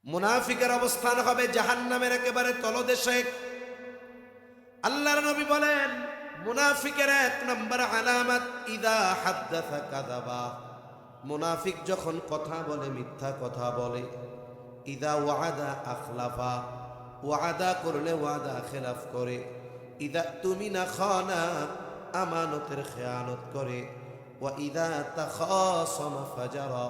মুনাফিকের অবস্থান হবে জাহান্নামের একেবারে তলদেশে। আল্লাহর নবী বলেন মুনাফিকের এক নম্বর আলামত ইদা হাদ্দাসা কাযাবা, মুনাফিক যখন কথা বলে মিথ্যা কথা বলে। ইদা ওয়াদা আখলাফা, ওয়াদা করলে ওয়াদা খেলাফ করে। ইদা তুমিনা খানা, আমানতের খেয়ানত করে। ওয়া ইদা তাখাসামা ফাজারা,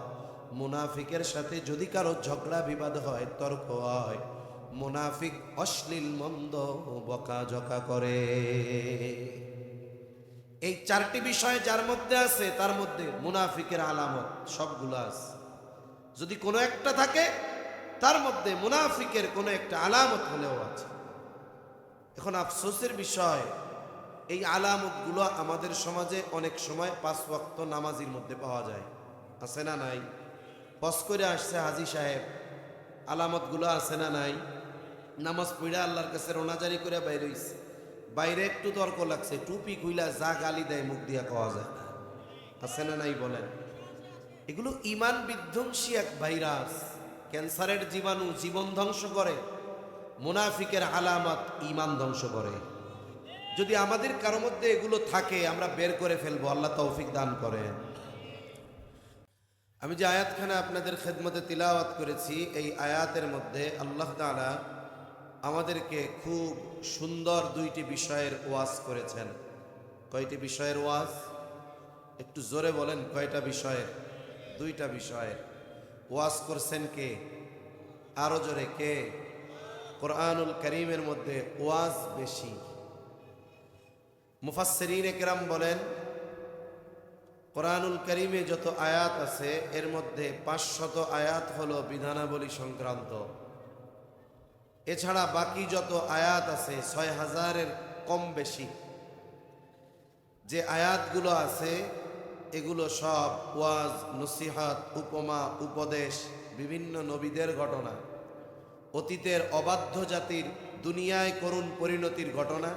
মুনাফিকের সাথে যদি কারো ঝগড়া বিবাদ হয়, তর্ক হয়, মুনাফিক অশ্লীল মন্দ বকাঝকা করে। এই চারটি বিষয় যার মধ্যে আছে তার মধ্যে মুনাফিকের আলামত সবগুলো আছে। যদি কোনো একটা থাকে তার মধ্যে মুনাফিকের কোনো একটা আলামত হলেও আছে। এখন আফসোসের বিষয়, এই আলামতগুলো আমাদের সমাজে অনেক সময় 5 ওয়াক্ত নামাজির মধ্যে পাওয়া যায়। আছে না নাই? পস করে আসছে হাজী সাহেব, আলামতগুলো আছে না নাই? নামাজ পড়ে আল্লাহর কাছে রোনাজারি করে বাইরে হইছে, বাইরে একটু তর্ক লাগছে, টুপি খুইলা যা গালি দেয় মুখ দিয়া খাওয়া যায় না। আছে না নাই বলেন? এগুলো ইমান বিধ্বংসী এক ভাইরাস, ক্যান্সারের জীবাণু, জীবন ধ্বংস করে। মুনাফিকের আলামত ইমান ধ্বংস করে। যদি আমাদের কারো মধ্যে এগুলো থাকে আমরা বের করে ফেলবো, আল্লাহ তৌফিক দান করেন। আমি যে আয়াতখানা আপনাদের খেদমতে তিলাওয়াত করেছি, এই আয়াতের মধ্যে আল্লাহ তাআলা আমাদেরকে খুব সুন্দর 2টি বিষয়ের ওয়াজ করেছেন। কয়টি বিষয়ের ওয়াজ? একটু জোরে বলেন, কয়টা বিষয়ের? 2টা বিষয়ের ওয়াজ করছেন কে? আরো জোরে কে? কোরআনুল কারীমের মধ্যে ওয়াজ বেশি। মুফাসসিরিনে কেরাম বলেন কোরআনুল কারীমে যত আয়াত আছে এর মধ্যে 500 আয়াত হলো বিধানাবলী সংক্রান্ত। এছাড়া বাকি যত আয়াত আছে 6000-এর কম বেশি যে আয়াতগুলো আছে এগুলো সব ওয়াজ, নসিহাত, উপমা, উপদেশ, বিভিন্ন নবীদের ঘটনা, অতীতের অবাধ্য জাতির দুনিয়ায় করুণ পরিণতির ঘটনা,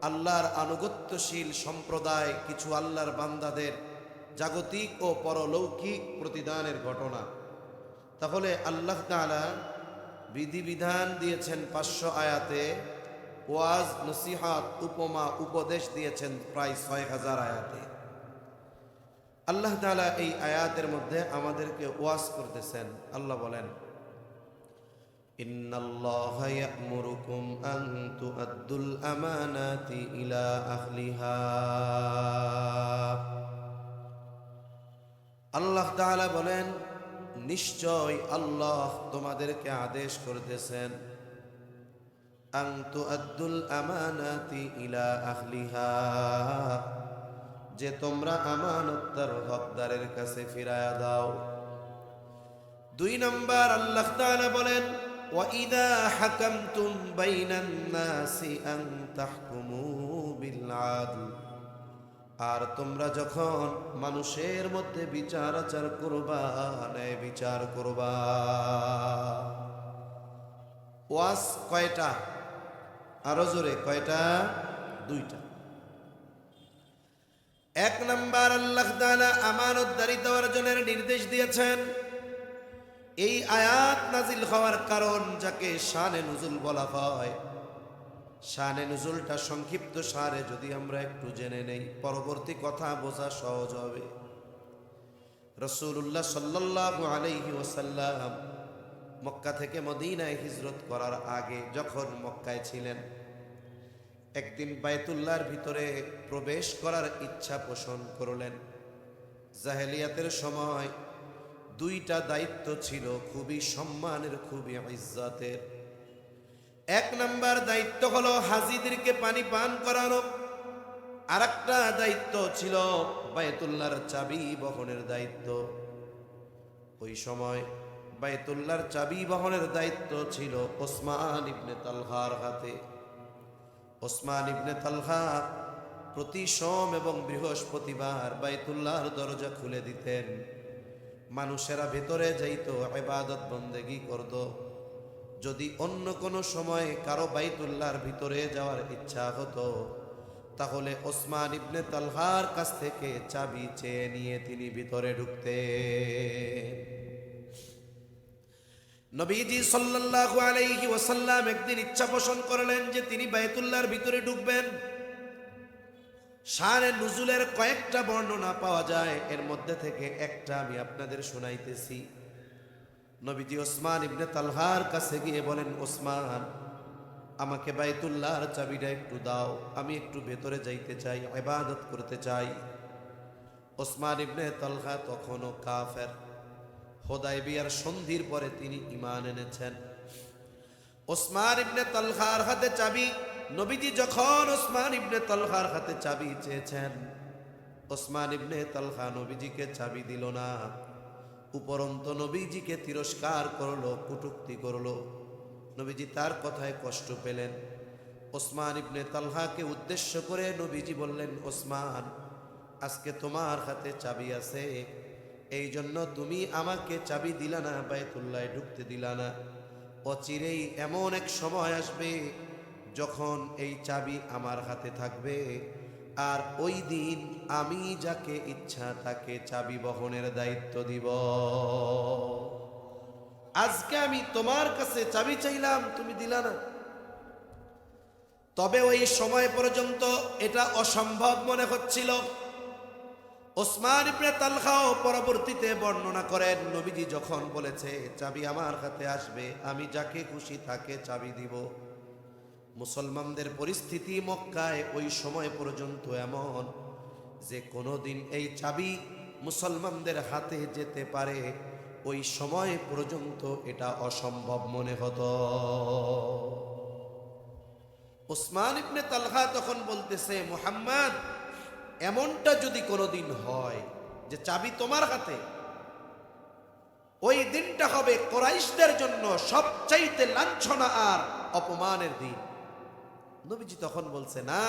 আল্লাহর আনুগত্যশীল সম্প্রদায় কিছু আল্লাহর বান্দাদের জাগতিক ও পরলৌকিক প্রতিদানের ঘটনা। তাহলে আল্লাহ তাআলা বিধিবিধান দিয়েছেন 500 আয়াতে, ওয়াজ, নসিহাত, উপমা, উপদেশ দিয়েছেন প্রায় 6000 আয়াতে। আল্লাহ তাআলা এই আয়াতের মধ্যে আমাদেরকে ওয়াজ করতেছেন। আল্লাহ বলেন ইন্নাল্লাহা ইয়া'মুরুকুম আন তু'আদ্দুল আমানাতি ইলা আহলিহা। আল্লাহ তাআলা বলেন নিশ্চয় আল্লাহ তোমাদেরকে আদেশ করতেছেন আন তু'আদ্দুল আমানাতি ইলা আহলিহা, যে তোমরা আমানত তার হকদারের কাছে ফিরায়া দাও। 2 নম্বর আল্লাহ তাআলা বলেন ওয়া ইযা হাকামতুম বাইনান নাসি আন তাহকুমু বিল আদল, আর তোমরা যখন মানুষের মধ্যে বিচার আচার করবা, ন্যায় বিচার করবা। ওয়াজ কয়টা? আরো জোরে কয়টা? 2টা। 1 নম্বর আল্লাহ তাআলা আমানতদারিতা অর্জনের নির্দেশ দিয়েছেন। এই আয়াত নাজিল হওয়ার কারণ যাকে শানে নুজুল বলা হয়, শানে নুজুলটা সংক্ষিপ্ত সারে যদি আমরা একটু জেনে নেই, পরবর্তী কথা বোঝা সহজ হবে। রাসূলুল্লাহ সাল্লাল্লাহু আলাইহি ওয়াসাল্লাম মক্কা থেকে মদিনায় হিজরত করার আগে যখন মক্কায় ছিলেন, একদিন বাইতুল্লাহর ভিতরে প্রবেশ করার ইচ্ছা পোষণ করলেন। জাহেলিয়াতের সময় 2টা দায়িত্ব ছিল খুবই সম্মানের, খুবই ইজ্জতের। 1 নম্বর দায়িত্ব হলো হাজীদেরকে পানি পান করানো, আর একটা দায়িত্ব ছিল বাইতুল্লাহর চাবি বহনের দায়িত্ব। ওই সময় বাইতুল্লাহর চাবি বহনের দায়িত্ব ছিল ওসমান ইবনে তালহার হাতে। ওসমান ইবনে তালহা প্রতি সোম এবং বৃহস্পতিবার বাইতুল্লাহর দরজা খুলে দিতেন। মানুষেরা ভেতরে যাইত, ইবাদত বন্দেগী করত। যদি অন্য কোনো সময় কারো বাইতুল্লাহর ভিতরে যাওয়ার ইচ্ছা হতো, তাহলে ওসমান ইবনে তালহার কাছ থেকে চাবি চেয়ে নিয়ে তিনি ভিতরে ঢুকতেন। নবীজি সাল্লাল্লাহু আলাইহি ওয়াসাল্লাম একদিন ইচ্ছা পোষণ করলেন যে তিনি বায়তুল্লাহর ভিতরে ঢুকবেন। শানে নুজুলের কয়েকটা বর্ণনা পাওয়া যায়, এর মধ্যে থেকে একটা আমি আপনাদের শোনাইতেছি। নবীজি ওসমান ইবনে তালহার কাছে গিয়ে বলেন, ওসমান, আমাকে বায়তুল্লাহর চাবিটা একটু দাও, আমি একটু ভেতরে যাইতে চাই, ইবাদত করতে চাই। ওসমান ইবনে তালহা তখনও কাফের, হুদায়বিয়ার সন্ধির পরে তিনি ঈমান এনেছেন। ওসমান ইবনে তালহার হাতে চাবি, নবীজি যখন ওসমান ইবনে তালহার হাতে চাবি চেয়েছেন, ওসমান ইবনে তালহা নবীজিকে চাবি দিল না, উপরন্ত নবীজিকে তিরস্কার করলো, কটূক্তি করলো। নবীজি তার কথায় কষ্ট পেলেন। ওসমান ইবনে তালহাকে উদ্দেশ্য করে নবীজি বললেন, ওসমান, আজকে তোমার হাতে চাবি আছে, এই জন্য তুমি আমাকে চাবি দিলা না, বায়তুল্লাহ ঢুকতে দিলা না। অচিরেই এমন এক সময় আসবে যখন এই চাবি আমার হাতে থাকবে, আর ওই দিন আমি যাকে ইচ্ছা তাকে চাবি বহনের দায়িত্ব দিব। আজকে আমি তোমার কাছে চাবি চাইলাম, তুমি দিলা না। তবে ওই সময় পর্যন্ত এটা অসম্ভব মনে হচ্ছিল। ওসমান ইবনে তালহাও পরবর্তীতে বর্ণনা করেন, নবীজি যখন বলেছে চাবি আমার হাতে আসবে, আমি যাকে খুশি তাকে চাবি দিব। মুসলমানদের পরিস্থিতি মক্কায় ওই সময় পর্যন্ত এমন যে কোনোদিন এই চাবি মুসলমানদের হাতে যেতে পারে, ওই সময় পর্যন্ত এটা অসম্ভব মনে হতো। ওসমান ইবনে তালহা তখন বলতেছে, মুহাম্মদ, এমনটা যদি কোনোদিন হয় যে চাবি তোমার হাতে, ওই দিনটা হবে কুরাইশদের জন্য সবচাইতে লাঞ্ছনা আর অপমানের দিন। নবীজি তখন বলছে, না,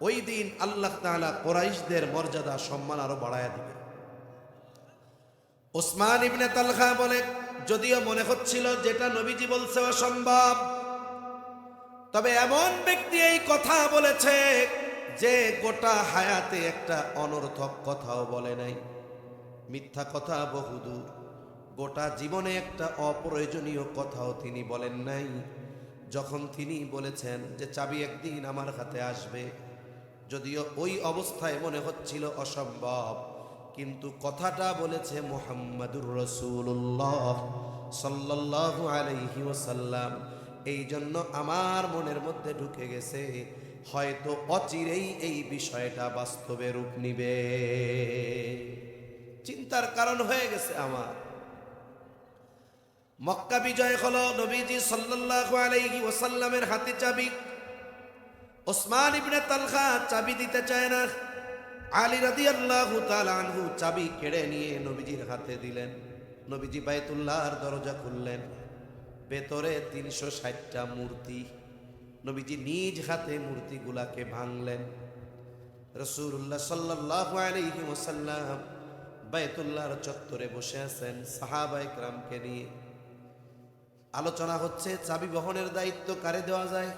ওই দিন আল্লাহ তাআলা কুরাইশদের মর্যাদা সম্মান আরো বাড়ায়া দিবে। ওসমান ইবনে তালহা বলে, যদিও মনে হচ্ছিল যেটা নবীজি বলছে অসম্ভব, তবে এমন ব্যক্তি এই কথা বলেছে যে গোটা হায়াতে একটা অনর্থক কথাও বলে নাই, মিথ্যা কথা বহুদূর, গোটা জীবনে একটা অপ্রয়োজনীয় কথাও তিনি বলেন নাই। যখন তিনি বলেছেন যে চাবি একদিন আমার হাতে আসবে, যদিও ওই অবস্থায় মনে হচ্ছিল অসম্ভব, কিন্তু কথাটা বলেছে মুহাম্মাদুর রাসূলুল্লাহ সাল্লাল্লাহু আলাইহি ওয়াসাল্লাম, এই জন্য আমার মনের মধ্যে ঢুকে গেছে, হয়তো অচিরেই এই বিষয়টা বাস্তবে রূপ নিবে। চিন্তার কারণ হয়ে গেছে আমার। মক্কা বিজয় হলো, নবীজি সাল্লাল্লাহু আলাইহি ওয়াসাল্লামের হাতে চাবি। ওসমান ইবনে তালহা চাবি দিতে চায় না। আলী রাদিয়াল্লাহু তাআলা আনহু চাবি কেড়ে নিয়ে নবীজির হাতে দিলেন। নবীজি বায়তুল্লাহর দরজা খুললেন, ভেতরে 360টা মূর্তি। নবীজি নিজ হাতে মূর্তিগুলাকে ভাঙলেন। রাসূলুল্লাহ সাল্লাল্লাহু আলাইহি ওয়াসাল্লাম বায়তুল্লাহর চত্বরে বসে আছেন সাহাবায়ে কেরামকে নিয়ে। আলোচনা হচ্ছে চাবি বহনের দায়িত্ব কারে দেওয়া যায়।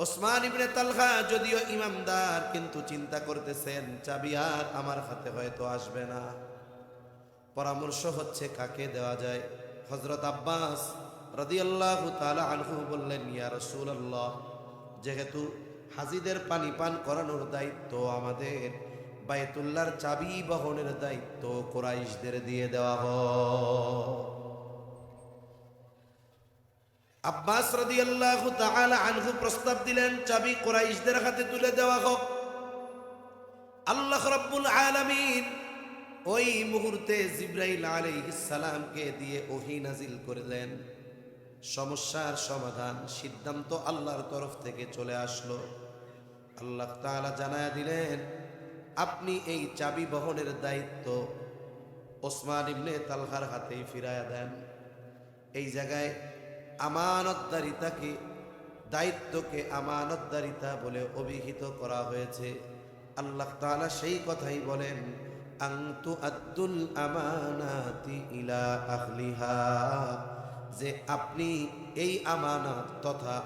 ওসমান ইবনে তালহা যদিও ইমামদার, কিন্তু চিন্তা করতেছেন চাবি আর আমার হাতে হয়তো আসবে না। পরামর্শ হচ্ছে কাকে দেওয়া যায়। হযরত আব্বাস রাদিয়াল্লাহু তাআলা আনহু বললেন, ইয়া রাসূলুল্লাহ, যেহেতু হাজীদের পানি পান করানোর দায়িত্ব আমাদের, বায়তুল্লাহর চাবি বহনের দায়িত্ব কুরাইশদের দিয়ে দেওয়া হোক। আব্বাস রাদিয়াল্লাহু তাআলা আনহু প্রস্তাব দিলেন, চাবি কুরাইশদের হাতে তুলে দেওয়া হোক। আল্লাহ রাব্বুল আলামিন ওই মুহূর্তে জিবরাইল আলাইহিস সালামকে দিয়ে ওহী নাজিল করলেন। সমস্যার সমাধান, সিদ্ধান্ত আল্লাহর তরফ থেকে চলে আসলো। আল্লাহ তাআলা জানায়া দিলেন, আপনি এই চাবি বহনের দায়িত্ব ওসমান ইবনে তালহার হাতেই ফিরায়া দেন। এই জায়গায় আমানতদারিতাকে, দায়িত্বকে আমানতদারিতা বলে অভিহিত করা হয়েছে। আল্লাহ তাআলা সেই কথাই বলেন, আনতু আদ্দুল আমানাতি ইলা আহলিহা, যে আপনি এই আমানত তথা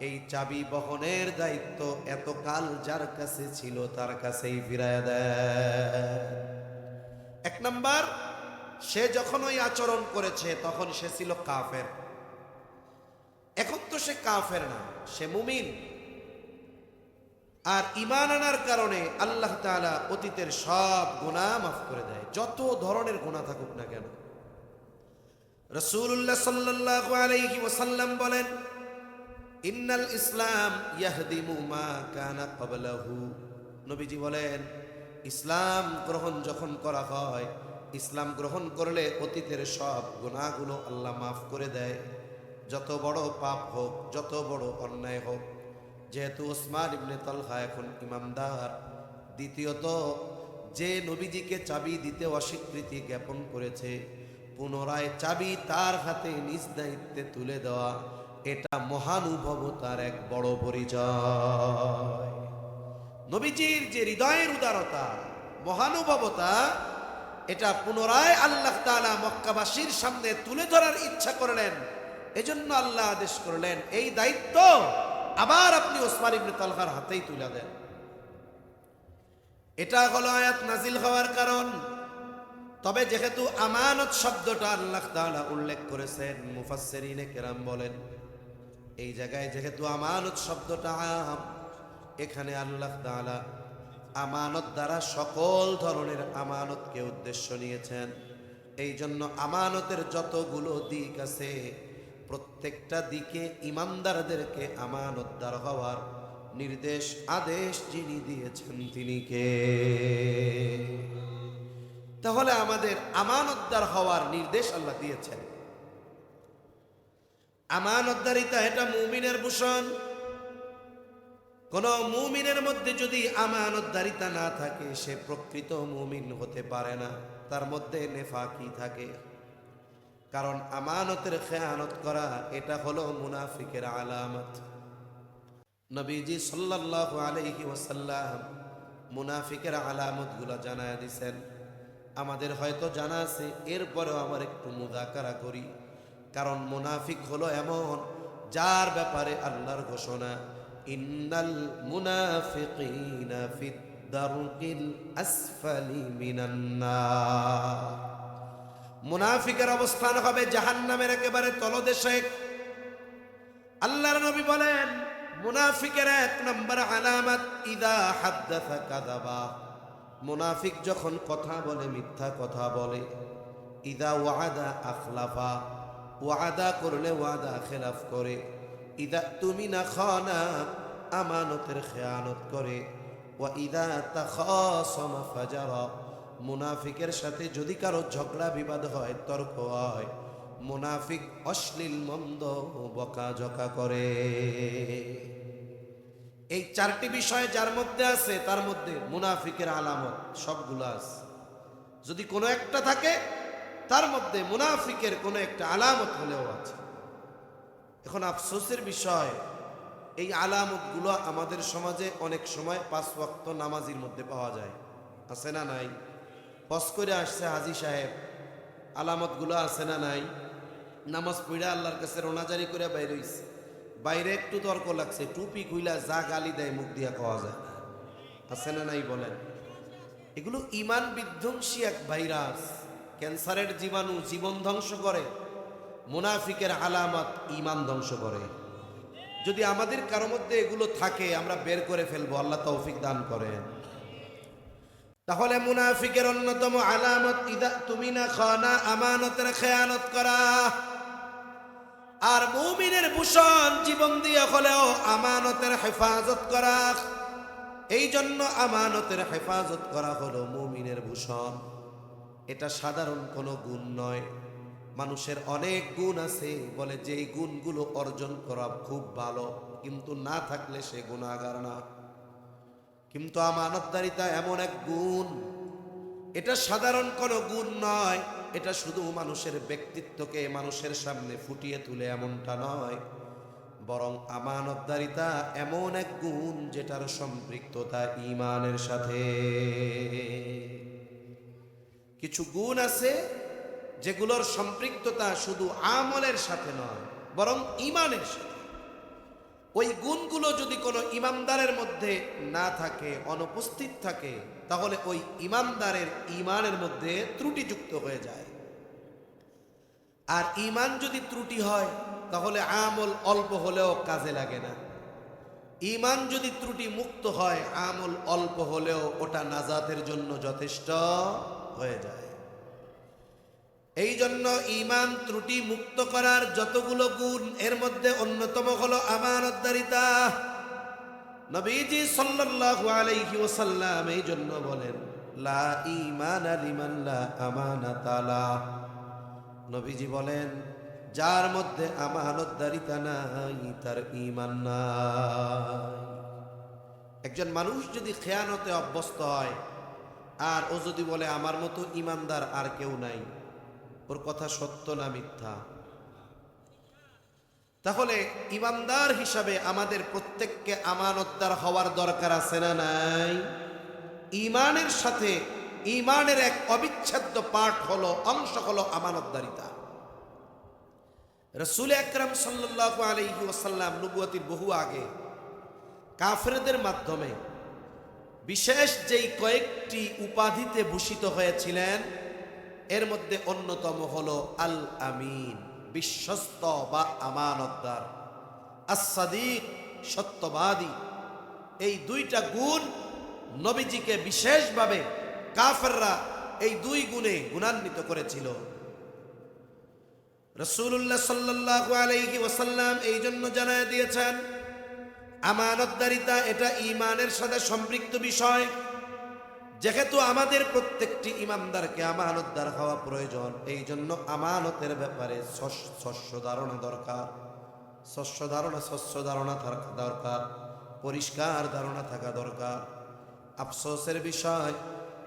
এই চাবি বহনের দায়িত্ব এতকাল যার কাছে ছিল তার কাছেই ফিরায়া দেন। এক নাম্বার, সে যখন ওই আচরণ করেছে তখন সে ছিল কাফের। এখন তো সে কাফের না, সে মুমিন। আর ঈমান আনার কারণে আল্লাহ তাআলা অতীতের সব গুনাহ মাফ করে দেয়, যত ধরনের গুনাহ থাকুক না কেন। রাসূলুল্লাহ সাল্লাল্লাহু আলাইহি ওয়াসাল্লাম বলেন, ইন্নাল ইসলাম ইয়াহদিমু মা কানা ক্বাবলাহু। নবীজি বলেন, ইসলাম গ্রহণ যখন করা হয়, ইসলাম গ্রহণ করলে অতীতের সব গুনাহগুলো আল্লাহ মাফ করে দেয়, যত বড় পাপ হোক, যত বড় অন্যায় হোক। যেহেতু ওসমান ইবনে তালহা এখন ইমামদার, দ্বিতীয়ত যে নবীজিকে চাবি দিতে অস্বীকৃতি জ্ঞাপন করেছে, পুনরায় চাবি তার হাতে নিজ দায়িত্বে তুলে দেওয়া, এটা মহানুভবতার এক বড় পরিচয়। নবীজির যে হৃদয়ের উদারতা, মহানুভবতা, এটা পুনরায় আল্লাহ তাআলা মক্কাবাসীর সামনে তুলে ধরার ইচ্ছা করলেন। এজন্য আল্লাহ আদেশ করলেন, এই দায়িত্ব আবার আপনি ওসমান ইবনে তালহার হাতেই তুলে দেন। এটা হলো আয়াত নাজিল হওয়ার কারণ। তবে যেহেতু আমানত শব্দটা আল্লাহ তাআলা উল্লেখ করেছেন, মুফাসসিরিনে কেরাম বলেন, এই জায়গায় যেহেতু আমানত শব্দটা আম, এখানে আল্লাহ তাআলা আমানত দ্বারা সকল ধরনের আমানতকে উদ্দেশ্য নিয়েছেন। এই জন্য আমানতের যতগুলো দিক আছে, প্রত্যেকটা দিকে ইমানদারদেরকে আমানতদার হওয়ার নির্দেশ, আদেশ যিনি দিয়েছেন তিনি কে? তাহলে আমাদের আমানতদার হওয়ার নির্দেশ আল্লাহ দিয়েছেন। আমানতদারিতা এটা মুমিনের ভূষণ। কোন মুমিনের মধ্যে যদি আমানতদারিতা না থাকে, সে প্রকৃত মুমিন হতে পারে না, তার মধ্যে নেফাকি থাকে। কারণ আমানতের খেয়ানত করা এটা হলো মুনাফিকের আলামত। নবীজি সাল্লাল্লাহু আলাইহি ওয়াসাল্লাম মুনাফিকের আলামতগুলো জানায় দিয়েছেন। আমাদের হয়তো জানা আছে, এরপরেও আমার একটু মুযাকারা করি। কারণ মুনাফিক হলো এমন, যার ব্যাপারে আল্লাহর ঘোষণা, ইন্নাল মুনাফিকিনা ফিদ দারকিল আসফালি মিনান নার। মুনাফিকের অবস্থান হবে জাহান্নামের একেবারে তলদেশে। আল্লাহর নবী বলেন, মুনাফিকের এক নম্বর আলামত, ইদা হাদ্দাসা কাযাবা। মুনাফিক যখন কথা বলে মিথ্যা কথা বলে। ইদা ওয়াদা আখলাফা, ওয়াদা করলে ওয়াদা খেলাফ করে। ইদা তুমিনা খানা, আমানতের খেয়ানত করে। ওয়া ইদা তাখাসামা ফাজারা। মুনাফিকের সাথে যদি কারো ঝগড়া বিবাদ হয়, তর্ক হয়, মুনাফিক অশ্লীল মন্দ বকাঝকা করে। এই চারটি বিষয় যার মধ্যে আছে, তার মধ্যে মুনাফিকের আলামত সবগুলো আছে। যদি কোনো একটা থাকে, তার মধ্যে মুনাফিকের কোনো একটা আলামত হলেও আছে। এখন আফসোসের বিষয়, এই আলামতগুলো আমাদের সমাজে অনেক সময় 5 ওয়াক্ত নামাজির মধ্যে পাওয়া যায়। আছে না নাই? হজ করে আসছে হাজী সাহেব, আলামতগুলো আছে না নাই? নামাজ পড়ে আল্লাহর কাছে রোনাজারি করে বাইরে হইছে, বাইরে একটু তর্ক লাগছে, টুপি খুইলা যা গালি দেয় মুখ দিয়া খাওয়া যায়। আছে না নাই বলেন? এগুলো ইমান বিধ্বংসী এক ভাইরাস, ক্যান্সারের জীবাণু, জীবন ধ্বংস করে। মুনাফিকের আলামত ইমান ধ্বংস করে। যদি আমাদের কারো মধ্যে এগুলো থাকে, আমরা বের করে ফেলবো, আল্লাহ তৌফিক দান করেন। তাহলে মুনাফিকের অন্যতম আলামত, ইদা তুমিনা খানা, আমানতের খেয়ানত করা। আর মুমিনের ভূষণ, জীবন দিয়ে হলেও আমানতের হেফাজত করা। এই জন্য আমানতের হেফাজত করা হলো মুমিনের ভূষণ। এটা সাধারণ কোনো গুণ নয়। মানুষের অনেক গুণ আছে, বলে যে এই গুণগুলো অর্জন করা খুব ভালো, কিন্তু না থাকলে সে গুনাহগার না। কিন্তু আমানতদারিতা এমন এক গুণ, এটা সাধারণ কোনো গুণ নয়। এটা শুধু মানুষের ব্যক্তিত্বকে মানুষের সামনে ফুটিয়ে তুলে এমনটা নয়, বরং আমানতদারিতা এমন এক গুণ যেটার সম্পৃক্ততা ঈমানের সাথে। কিছু গুণ আছে যেগুলোর সম্পৃক্ততা শুধু আমলের সাথে নয়, বরং ঈমানের সাথে। ওই গুণগুলো যদি কোনো ইমানদারের মধ্যে না থাকে, অনুপস্থিত থাকে, তাহলে ওই ইমানদারের ঈমানের মধ্যে ত্রুটিযুক্ত হয়ে যায়। আর ঈমান যদি ত্রুটি হয় তাহলে আমল অল্প হলেও কাজে লাগে না। ঈমান যদি ত্রুটি মুক্ত হয় আমল অল্প হলেও ওটা নাজাতের জন্য যথেষ্ট হয়ে যায়। এই জন্য ঈমান ত্রুটি মুক্ত করার যতগুলো গুণ এর মধ্যে অন্যতম হলো আমানতদারিতা। নবীজি সাল্লাল্লাহু আলাইহি ওয়াসাল্লাম এই জন্য বলেন লা ঈমানা লিমান লা আমানাতা লা। নবীজি বলেন যার মধ্যে আমানতদারিতা নাই তার ঈমান নাই। একজন মানুষ যদি খেয়ানতে অভ্যস্ত হয় আর ও যদি বলে আমার মতো ঈমানদার আর কেউ নাই, ওর কথা সত্য না মিথ্যা? তাহলে ঈমানদার হিসাবে আমাদের প্রত্যেককে আমানতদার হওয়ার দরকার আছে না নাই? ঈমানের সাথে ঈমানের এক অবিচ্ছেদ্য পার্ট হলো, অংশ হলো আমানতদারিতা। রাসূল আকরাম সাল্লাল্লাহু আলাইহি ওয়াসাল্লাম নবুয়তির বহু আগে কাফেরদের মাধ্যমে বিশেষ যেই কয়েকটি উপাধিতে ভূষিত হয়েছিলেন এর মধ্যে অন্যতম হলো আল আমিন, বিশ্বস্ত বা আমানতদার, আস-সাদিক, সত্যবাদী। এই দুইটা গুণ নবীজিকে বিশেষভাবে কাফেররা এই দুই গুণে গুণান্বিত করেছিল। রাসূলুল্লাহ সাল্লাল্লাহু আলাইহি ওয়াসাল্লাম এই জন্য জানায় দিয়েছেন আমানতদারিতা এটা ঈমানের সাথে সম্পৃক্ত বিষয়। যেহেতু আমাদের প্রত্যেকটি ঈমানদারকে আমানতদার হওয়া প্রয়োজন, এই জন্য আমানতের ব্যাপারে স্বচ্ছ ধারণা দরকার, স্বচ্ছ ধারণা থাকা দরকার, পরিষ্কার ধারণা থাকা দরকার। আফসোসের বিষয়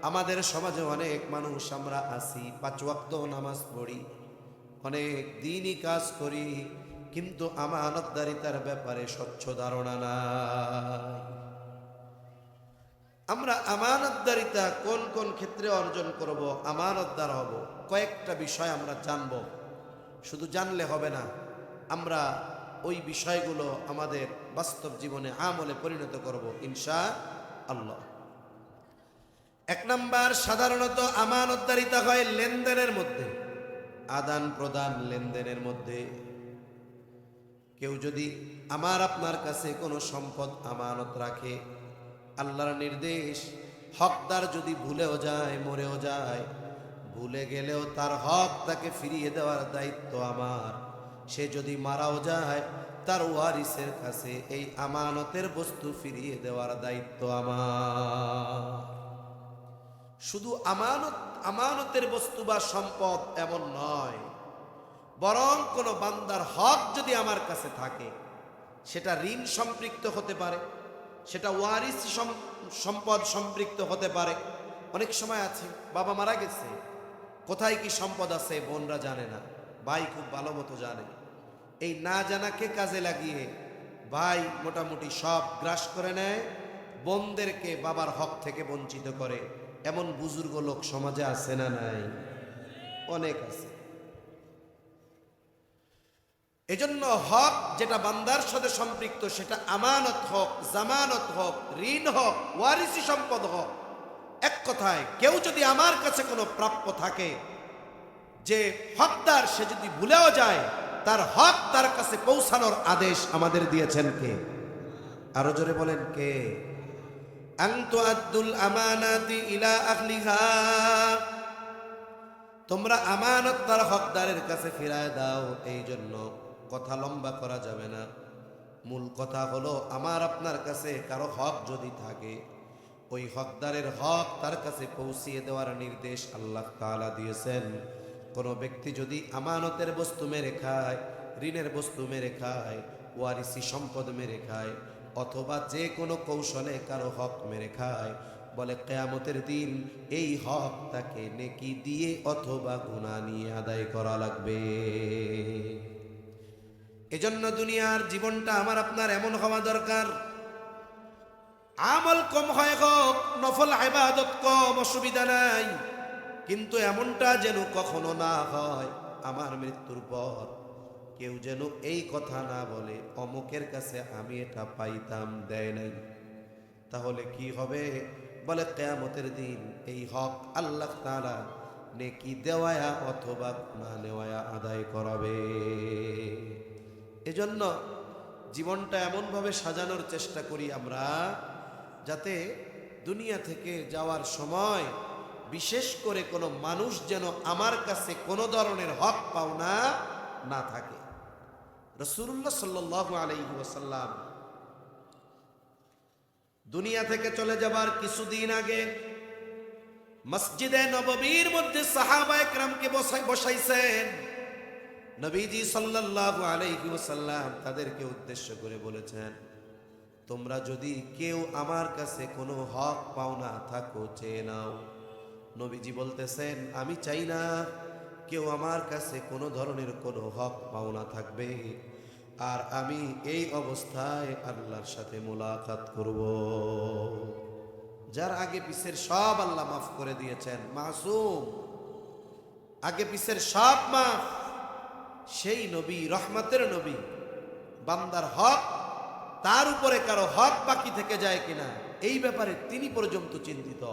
আমাদের সমাজে অনেক মানুষ আমরা আছি, 5 ওয়াক্ত নামাজ পড়ি, অনেক দিনই কাজ করি, কিন্তু আমানতদারিতার ব্যাপারে স্বচ্ছ ধারণা নাই। আমরা আমানতদারিতা কোন কোন ক্ষেত্রে অর্জন করব, আমানতদার হব, কয়েকটা বিষয় আমরা জানব। শুধু জানলে হবে না, আমরা ওই বিষয়গুলো আমাদের বাস্তব জীবনে আমলে পরিণত করব ইনশাআল্লাহ। 1 নাম্বার, সাধারণত আমানতদারিতা হয় লেনদেনের মধ্যে, আদান প্রদান লেনদেনের মধ্যে। কেউ যদি আমার আপনার কাছে কোনো সম্পদ আমানত রাখে, আল্লাহর নির্দেশ, হকদার যদি ভুলেও যায়, মরেও যায়, ভুলে গেলেও তার হক তাকে ফিরিয়ে দেওয়ার দায়িত্ব আমার। সে যদি মারাও যায় তার ওয়ারিসের কাছে এই আমানতের বস্তু ফিরিয়ে দেওয়ার দায়িত্ব আমার। শুধু আমানতের বস্তু বা সম্পদ এমন নয়, বরং কোনো বান্দার হক যদি আমার কাছে থাকে, সেটা ঋণ সম্পৃক্ত হতে পারে, সেটা ওয়ারিস সম্পদ সম্পৃক্ত হতে পারে। অনেক সময় আছে বাবা মারা গেছে, কোথায় কি সম্পদ আছে বোনরা জানে না, ভাই খুব ভালো মতো জানে। এই না জানাকে কাজে লাগিয়ে ভাই মোটামুটি সব গ্রাস করে নেয়, বোনদেরকে বাবার হক থেকে বঞ্চিত করে। এমন বুজুর্গ লোক সমাজে আছে না নাই? অনেক আছে। এজন্য হক যেটা বান্দার সাথে সম্পৃক্ত, সেটা আমানত হোক, জামানত হোক, ঋণ হোক, ওয়ারিসি সম্পদ হোক, এক কথায় কেউ যদি আমার কাছে কোনো প্রাপ্য থাকে, যে হকদার, সে যদি ভুলেও যায়, তার হক তার কাছে পৌঁছানোর আদেশ আমাদের দিয়েছেন কে? আরো জোরে বলেন কে? আনতু আদ্দুল আমানাতি ইলা আহলিহা, তোমরা আমানত তার হকদারের কাছে ফিরায় দাও। এই জন্য কথা লম্বা করা যাবে না। মূল কথা হলো, আমার আপনার কাছে কারো হক যদি থাকে, ওই হকদারের হক তার কাছে পৌঁছিয়ে দেওয়ার নির্দেশ আল্লাহ তাআলা দিয়েছেন। কোনো ব্যক্তি যদি আমানতের বস্তু মেরে খায়, ঋণের বস্তু মেরে খায়, ওয়ারিসি সম্পদ মেরে খায়, অথবা যে কোনো কৌশলে কারো হক মেরে খায়, বলে কিয়ামতের দিন এই হক তাকে নেকি দিয়ে অথবা গুনাহ নিয়ে আদায় করা লাগবে। এজন্য দুনিয়ার জীবনটা আমার আপনার এমন হওয়া দরকার, আমল কম হয় হোক, নফল ইবাদত কম, অসুবিধা নাই, কিন্তু এমনটা যেন কখনো না হয় আমার মৃত্যুর পর কেউ যেন এই কথা না বলে অমুকের কাছে আমি এটা পাইতাম, দেয় নাই। তাহলে কি হবে? বলে কিয়ামতের দিন এই হক আল্লাহ তাআলা নেকি দেওয়ায়া অথবা গুনাহ নেওয়ায়া আদায় করাবে। এজন্য জীবনটা এমনভাবে সাজানোর চেষ্টা করি আমরা, যাতে দুনিয়া থেকে যাওয়ার সময় বিশেষ করে কোনো মানুষ যেন আমার কাছে কোনো ধরনের হক পাওনা না থাকে। রাসূলুল্লাহ সাল্লাল্লাহু আলাইহি ওয়াসাল্লাম দুনিয়া থেকে চলে যাবার কিছুদিন আগে মসজিদে নববীর মধ্যে সাহাবায়ে কেরামকে বসাইছেন। নবীজি সাল্লাল্লাহু আলাইহি ওয়াসাল্লাম তাদেরকে উদ্দেশ্য করে বলেছেন, তোমরা যদি কেউ আমার কাছে কোনো হক পাওনা থাকো চেয়ে নাও। নবীজি বলতেছেন, আমি চাই না কেউ আমার কাছে কোনো ধরনের কোনো হক পাওনা থাকবে, আর আমি এই অবস্থায় আল্লাহর সাথে মোলাকাত করব। যার আগে পিছের সব আল্লাহ মাফ করে দিয়েছেন, মাসুম, আগে পিছের সব মাফ, সেই নবী, রহমতের নবী, বান্দার হক, তার উপরে কারো হক বাকি থেকে যায় কিনা এই ব্যাপারে তিনি পর্যন্ত চিন্তিত।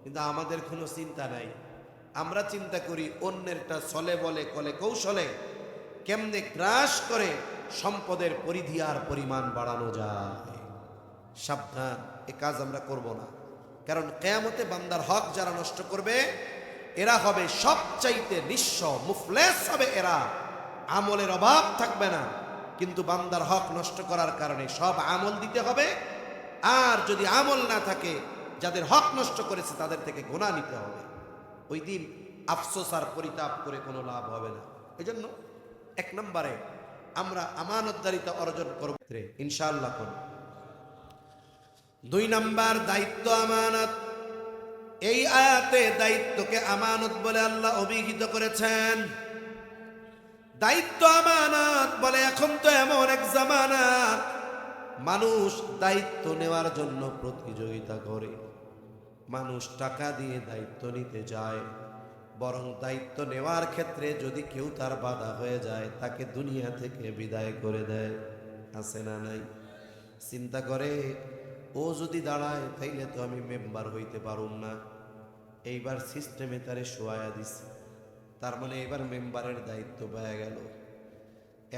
কিন্তু আমাদের কোনো চিন্তা নাই। আমরা চিন্তা করি অন্যেরটা ছলে বলে কলে কৌশলে কেমনে গ্রাস করে সম্পদের পরিধি আর পরিমাণ বাড়ানো যায়। সাবধান, এ কাজ আমরা করব না। কারণ কিয়ামতে বান্দার হক যারা নষ্ট করবে এরা হবে সবচাইতে নিঃস্ব, মুফলেস হবে এরা। আমলের অভাব থাকবে না, কিন্তু বান্দার হক নষ্ট করার কারণে সব আমল দিতে হবে। আর যদি আমল না থাকে, যাদের হক নষ্ট করেছে তাদের থেকে গুনাহ নিতে হবে। ওই দিন আফসোস আর পরিতাপ করে কোনো লাভ হবে না। এজন্য এক নম্বরে আমরা আমানতদারিতা অর্জন করব ইনশাআল্লাহ। দুই নাম্বার দায়িত্ব আমানত। এই আয়াতে দায়িত্বকে আমানত বলে আল্লাহ অভিহিত করেছেন। দায়িত্ব আমানত বলে এখন তো এমন এক জামানা মানুষ দায়িত্ব নেওয়ার জন্য প্রতিযোগিতা করে, মানুষ টাকা দিয়ে দায়িত্ব নিতে যায়। বরং দায়িত্ব নেওয়ার ক্ষেত্রে যদি কেউ তার বাধা হয়ে যায় তাকে দুনিয়া থেকে বিদায় করে দেয়। আছে না নাই? চিন্তা করে, ও যদি দাঁড়ায় তাইলে তো আমি মেম্বার হইতে পারুম না, এইবার সিস্টেমে তারে শোয়া দিছে, তার মানে এবার মেম্বারের দায়িত্ব পেয়ে গেল।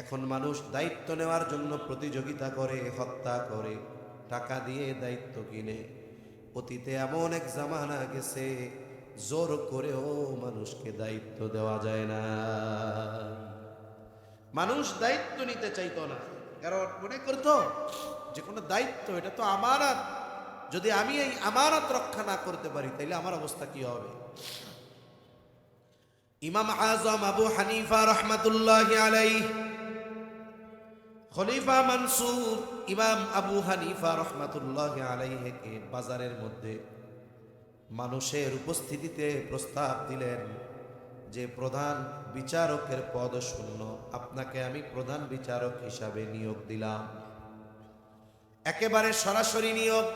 এখন মানুষ দায়িত্ব নেওয়ার জন্য প্রতিযোগিতা করে, হত্যা করে, টাকা দিয়ে দায়িত্ব কিনে। অতীতে এমন এক জামানা গেছে জোর করেও মানুষকে দায়িত্ব দেওয়া যায় না। মানুষ দায়িত্ব নিতে চাইতো না, কারণ মনে করতো যে কোনো দায়িত্ব এটা তো আমানত, যদি আমি এই আমানত রক্ষা না করতে পারি তাহলে আমার অবস্থা কি হবে। ইমাম আজম আবু হানিফা রহমাতুল্লাহি আলাইহি, খলিফা মনসুর ইমাম আবু হানিফা রহমাতুল্লাহি আলাইহিকে বাজারের মধ্যে মানুষের উপস্থিতিতে প্রস্তাব দিলেন যে প্রধান বিচারকের পদ শূন্য, আপনাকে আমি প্রধান বিচারক হিসাবে নিয়োগ দিলাম। একেবারে সরাসরি নিয়োগ।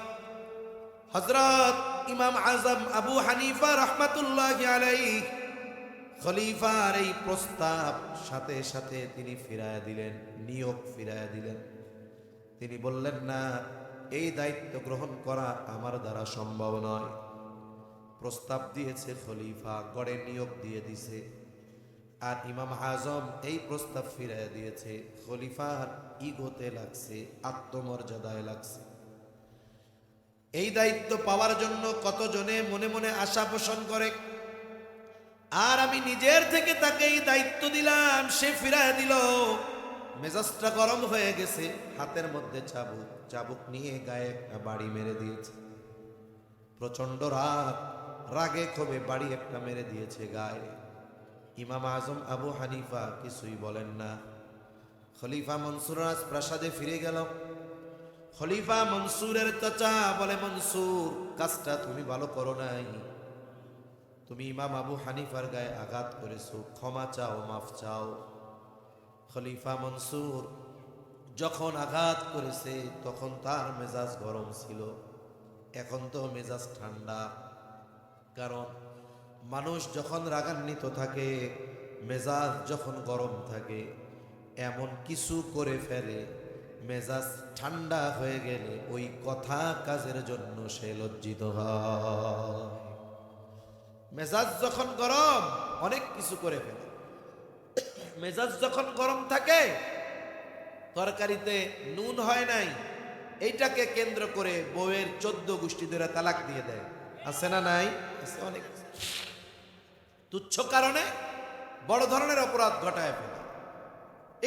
হযরত ইমাম আজম আবু হানিফা রহমাতুল্লাহি আলাইহি খলিফার এই প্রস্তাব সাথে সাথে তিনি ফিরায়া দিলেন, নিয়োগ ফিরায়া দিলেন। তিনি বললেন, না, এই দায়িত্ব গ্রহণ করা আমার দ্বারা সম্ভব নয়। প্রস্তাব দিয়েছে খলিফা, গড়ে নিয়োগ দিয়ে দিছে, আর ইমাম আজম এই প্রস্তাব ফিরাইয়া দিয়েছে। খলিফার ইগোতে লাগছে, আত্মমর্যাদায় লাগছে। এই দায়িত্ব পাওয়ার জন্য কতজনে মনে মনে আশা পোষণ করে, আর আমি নিজের থেকে তাকে এই দায়িত্ব দিলাম, সে ফিরাইয়া দিল। মেজাজটা গরম হয়ে গেছে, হাতের মধ্যে চাবুক, চাবুক নিয়ে গায়ে একটা বাড়ি মেরে দিয়েছে। প্রচন্ড রাগ, রাগে ক্ষোভে বাড়ি একটা মেরে দিয়েছে গায়ে। ইমাম আজম আবু হানিফা কিছুই বলেন না। খলিফা মনসুর প্রাসাদে ফিরে গেল। খলিফা মনসুরের চাচা বলে, মনসুর, কাজটা তুমি ভালো করো নাই, তুমি ইমাম আবু হানিফার গায়ে আঘাত করেছো, ক্ষমা চাও, মাফ চাও। খলিফা মনসুর যখন আঘাত করেছে তখন তার মেজাজ গরম ছিল, এখন তো মেজাজ ঠান্ডা। কারণ মানুষ যখন রাগান্বিত থাকে, মেজাজ যখন গরম থাকে, এমন কিছু করে ফেলে, মেজাজ ঠান্ডা হয়ে গেলে ওই কথা কাজের জন্য সে লজ্জিত হয়। মেজাজ যখন গরম অনেক কিছু করে ফেলে। মেজাজ যখন গরম থাকে, তরকারিতে নুন হয় নাই, এইটাকে কেন্দ্র করে বউয়ের 14 গোষ্ঠী ধরে তালাক দিয়ে দেয়। আছে না নাই? আছে অনেক। তুচ্ছ কারণে বড় ধরনের অপরাধ ঘটায় ফেলে।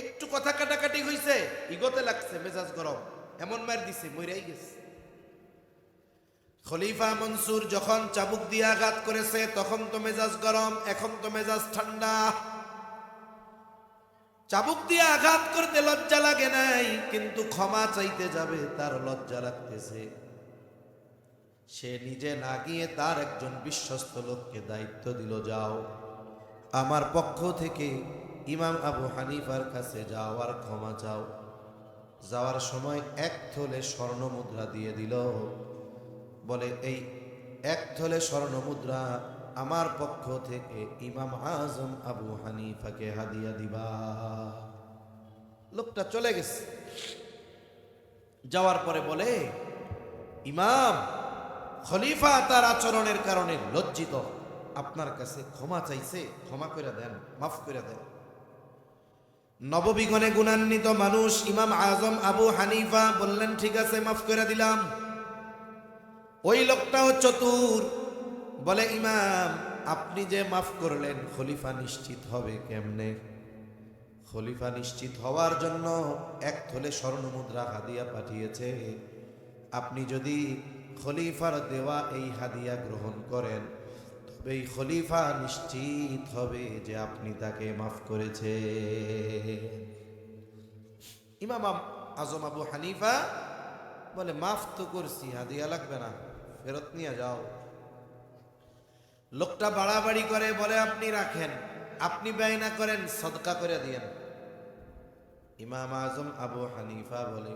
একটু কথা কাটাকাটি হইছে, ইগোতে লাগছে, মেজাজ গরম, এমন মার দিছে, মইরাই গেছে। খলিফা মনসুর যখন চাবুক দিয়ে আঘাত করেছে তখন তো মেজাজ গরম, এখন তো মেজাজ ঠান্ডা। চাবুক দিয়ে আঘাত করতে লজ্জা লাগে নাই, কিন্তু ক্ষমা চাইতে যাবে তার লজ্জা লাগতেছে। সে নিজে না গিয়ে তার একজন বিশ্বস্ত লোককে দায়িত্ব দিল, যাও আমার পক্ষ থেকে ইমাম আবু হানিফার কাছে যাও আর ক্ষমা চাও। যাওয়ার সময় 1 থলে স্বর্ণ মুদ্রা দিয়ে দিল, বলে এই 1 থলে স্বর্ণ মুদ্রা আমার পক্ষ থেকে ইমাম আজম আবু হানিফাকে হাদিয়া দিবা। লোকটা চলে গেছে। যাওয়ার পরে বলে, ইমাম, খলিফা তার আচরণের কারণে লজ্জিত, আপনার কাছে ক্ষমা চাইছে, ক্ষমা করে দেন, মাফ করে দেন। নববিগণে গুণান্বিত মানুষ ইমাম আজম আবু হানিফা বললেন, ঠিক আছে, মাফ করে দিলাম। ওই লোকটাও চতুর, বলে, ইমাম, আপনি যে মাফ করলেন, খলিফা নিশ্চিত হবে কেমনে? খলিফা নিশ্চিত হওয়ার জন্য 1 থলে স্বর্ণ মুদ্রা হাদিয়া পাঠিয়েছে। আপনি যদি খলিফার দেওয়া এই হাদিয়া গ্রহণ করেন, তবে এই খলিফা নিশ্চিত হবে যে আপনি তাকে মাফ করেছে। ইমাম আজম আবু হানিফা বলে, মাফ তো করছি, হাদিয়া লাগবে না, ফেরত নিয়ে যাও। লোকটা বাড়াবাড়ি করে, বলে, আপনি রাখেন, আপনি ব্যয় না করেন, সদকা করে দিয়েন। ইমাম আজম আবু হানিফা বলে,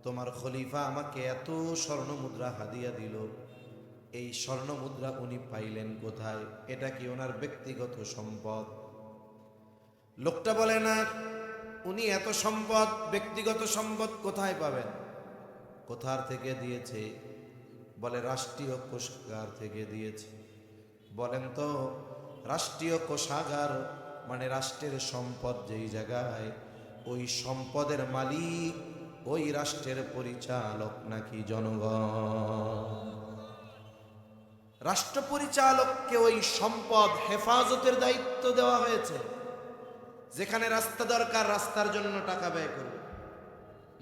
তোমার খলিফা আমাকে এত স্বর্ণ মুদ্রা হাদিয়া দিল, এই স্বর্ণ মুদ্রা উনি পাইলেন কোথায়? এটা কি ওনার ব্যক্তিগত সম্পদ? লোকটা বলে, না, উনি এত সম্পদ, ব্যক্তিগত সম্পদ কোথায় পাবেন? কোথার থেকে দিয়েছে? বলে, রাষ্ট্রীয় কোষাগার থেকে দিয়েছে। বলেন তো, রাষ্ট্রীয় কোষাগার মানে রাষ্ট্রের সম্পদ যেই জায়গায়, ওই সম্পদের মালিক ওই রাষ্ট্রের পরিচালক নাকি জনগণ? রাষ্ট্র পরিচালককে ওই সম্পদ হেফাজতের দায়িত্ব দেওয়া হয়েছে। যেখানে রাস্তা দরকার রাস্তার জন্য টাকা ব্যয় করবে,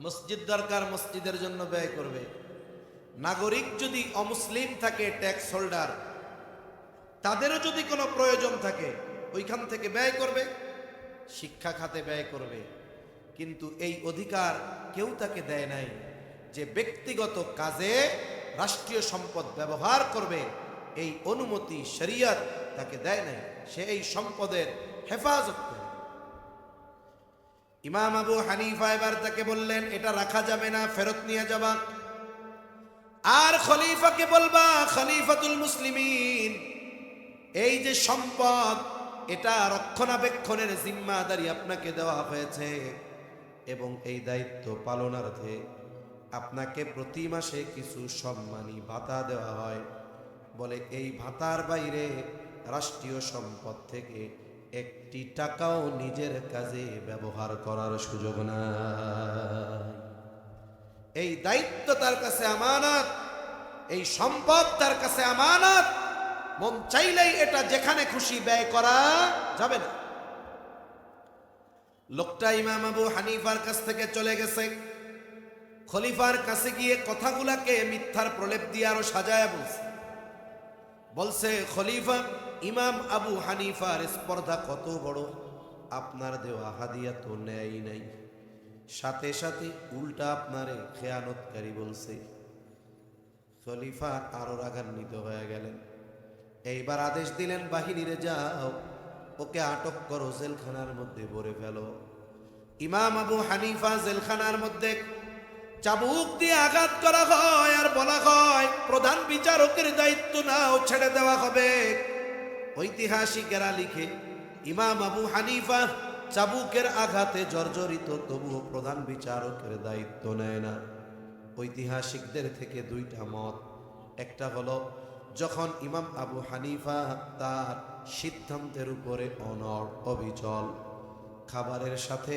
মসজিদ দরকার মসজিদের জন্য ব্যয় করবে। নাগরিক যদি অমুসলিম থাকে, ট্যাক্স হোল্ডার, তাদেরও যদি কোনো প্রয়োজন থাকে ওইখান থেকে ব্যয় করবে, শিক্ষা খাতে ব্যয় করবে। কিন্তু এই অধিকার কেউ তাকে দেয় নাই যে ব্যক্তিগত কাজে রাষ্ট্রীয় সম্পদ ব্যবহার করবে, এই অনুমতি শরিয়ত তাকে দেয় নাই। সে এই সম্পদের হেফাজত করে। ইমাম আবু হানিফা এবার তাকে বললেন, এটা রাখা যাবে না, ফেরত নিয়ে যাবা। আর খলিফাকে বলবা, খলিফাতুল মুসলিমিন, এই যে সম্পদ, এটা রক্ষণাবেক্ষণের জিম্মাদারি আপনাকে দেওয়া হয়েছে এবং এই দায়িত্ব পালনার্থে আপনাকে প্রতি মাসে কিছু সম্মানী ভাতা দেওয়া হয়। বলে, এই ভাতার বাইরে রাষ্ট্রীয় সম্পদ থেকে 1টি টাকাও নিজের কাজে ব্যবহার করার সুযোগ নাই। এই দায়িত্ব তার কাছে আমানত, এই সম্পদ তার কাছে আমানত। মন চাইলেই এটা যেখানে খুশি ব্যয় করা যাবে না। লোকটা ইমাম আবু হানিফার কাছ থেকে চলে গেছে। খলিফার কাছে গিয়ে কথাগুলাকে মিথ্যার প্রলেপ দিয়ে আরো সাজায় বলছে, খলিফা, ইমাম আবু হানিফার স্পর্ধা কত বড়, আপনার দেওয়া হাদিয়া তো নেয় নাই, সাথে সাথে উল্টা আপনারে খেয়ানতকারী বলছে। খলিফা আরো রাগান্বিত হয়ে গেলেন। এইবার আদেশ দিলেন, বাহিনীরে যাও, ওকে আটক করো, জেলখানার মধ্যে ভরে ফেলো। ইমাম আবু হানিফা জেলখানার মধ্যে চাবুক দিয়ে আঘাত করা হয় আর বলা হয়, প্রধান বিচারকের দায়িত্ব নাও, ছেড়ে দেওয়া হবে। ঐতিহাসিকেরা লিখে, ইমাম আবু হানিফা চাবুকের আঘাতে জর্জরিত, তবুও প্রধান বিচারকের দায়িত্ব নেয় না। ঐতিহাসিকদের থেকে 2টা মত। একটা হলো যখন ইমাম আবু হানিফা তার সিদ্ধান্তের উপরে অনড় অবিচল, খাবারের সাথে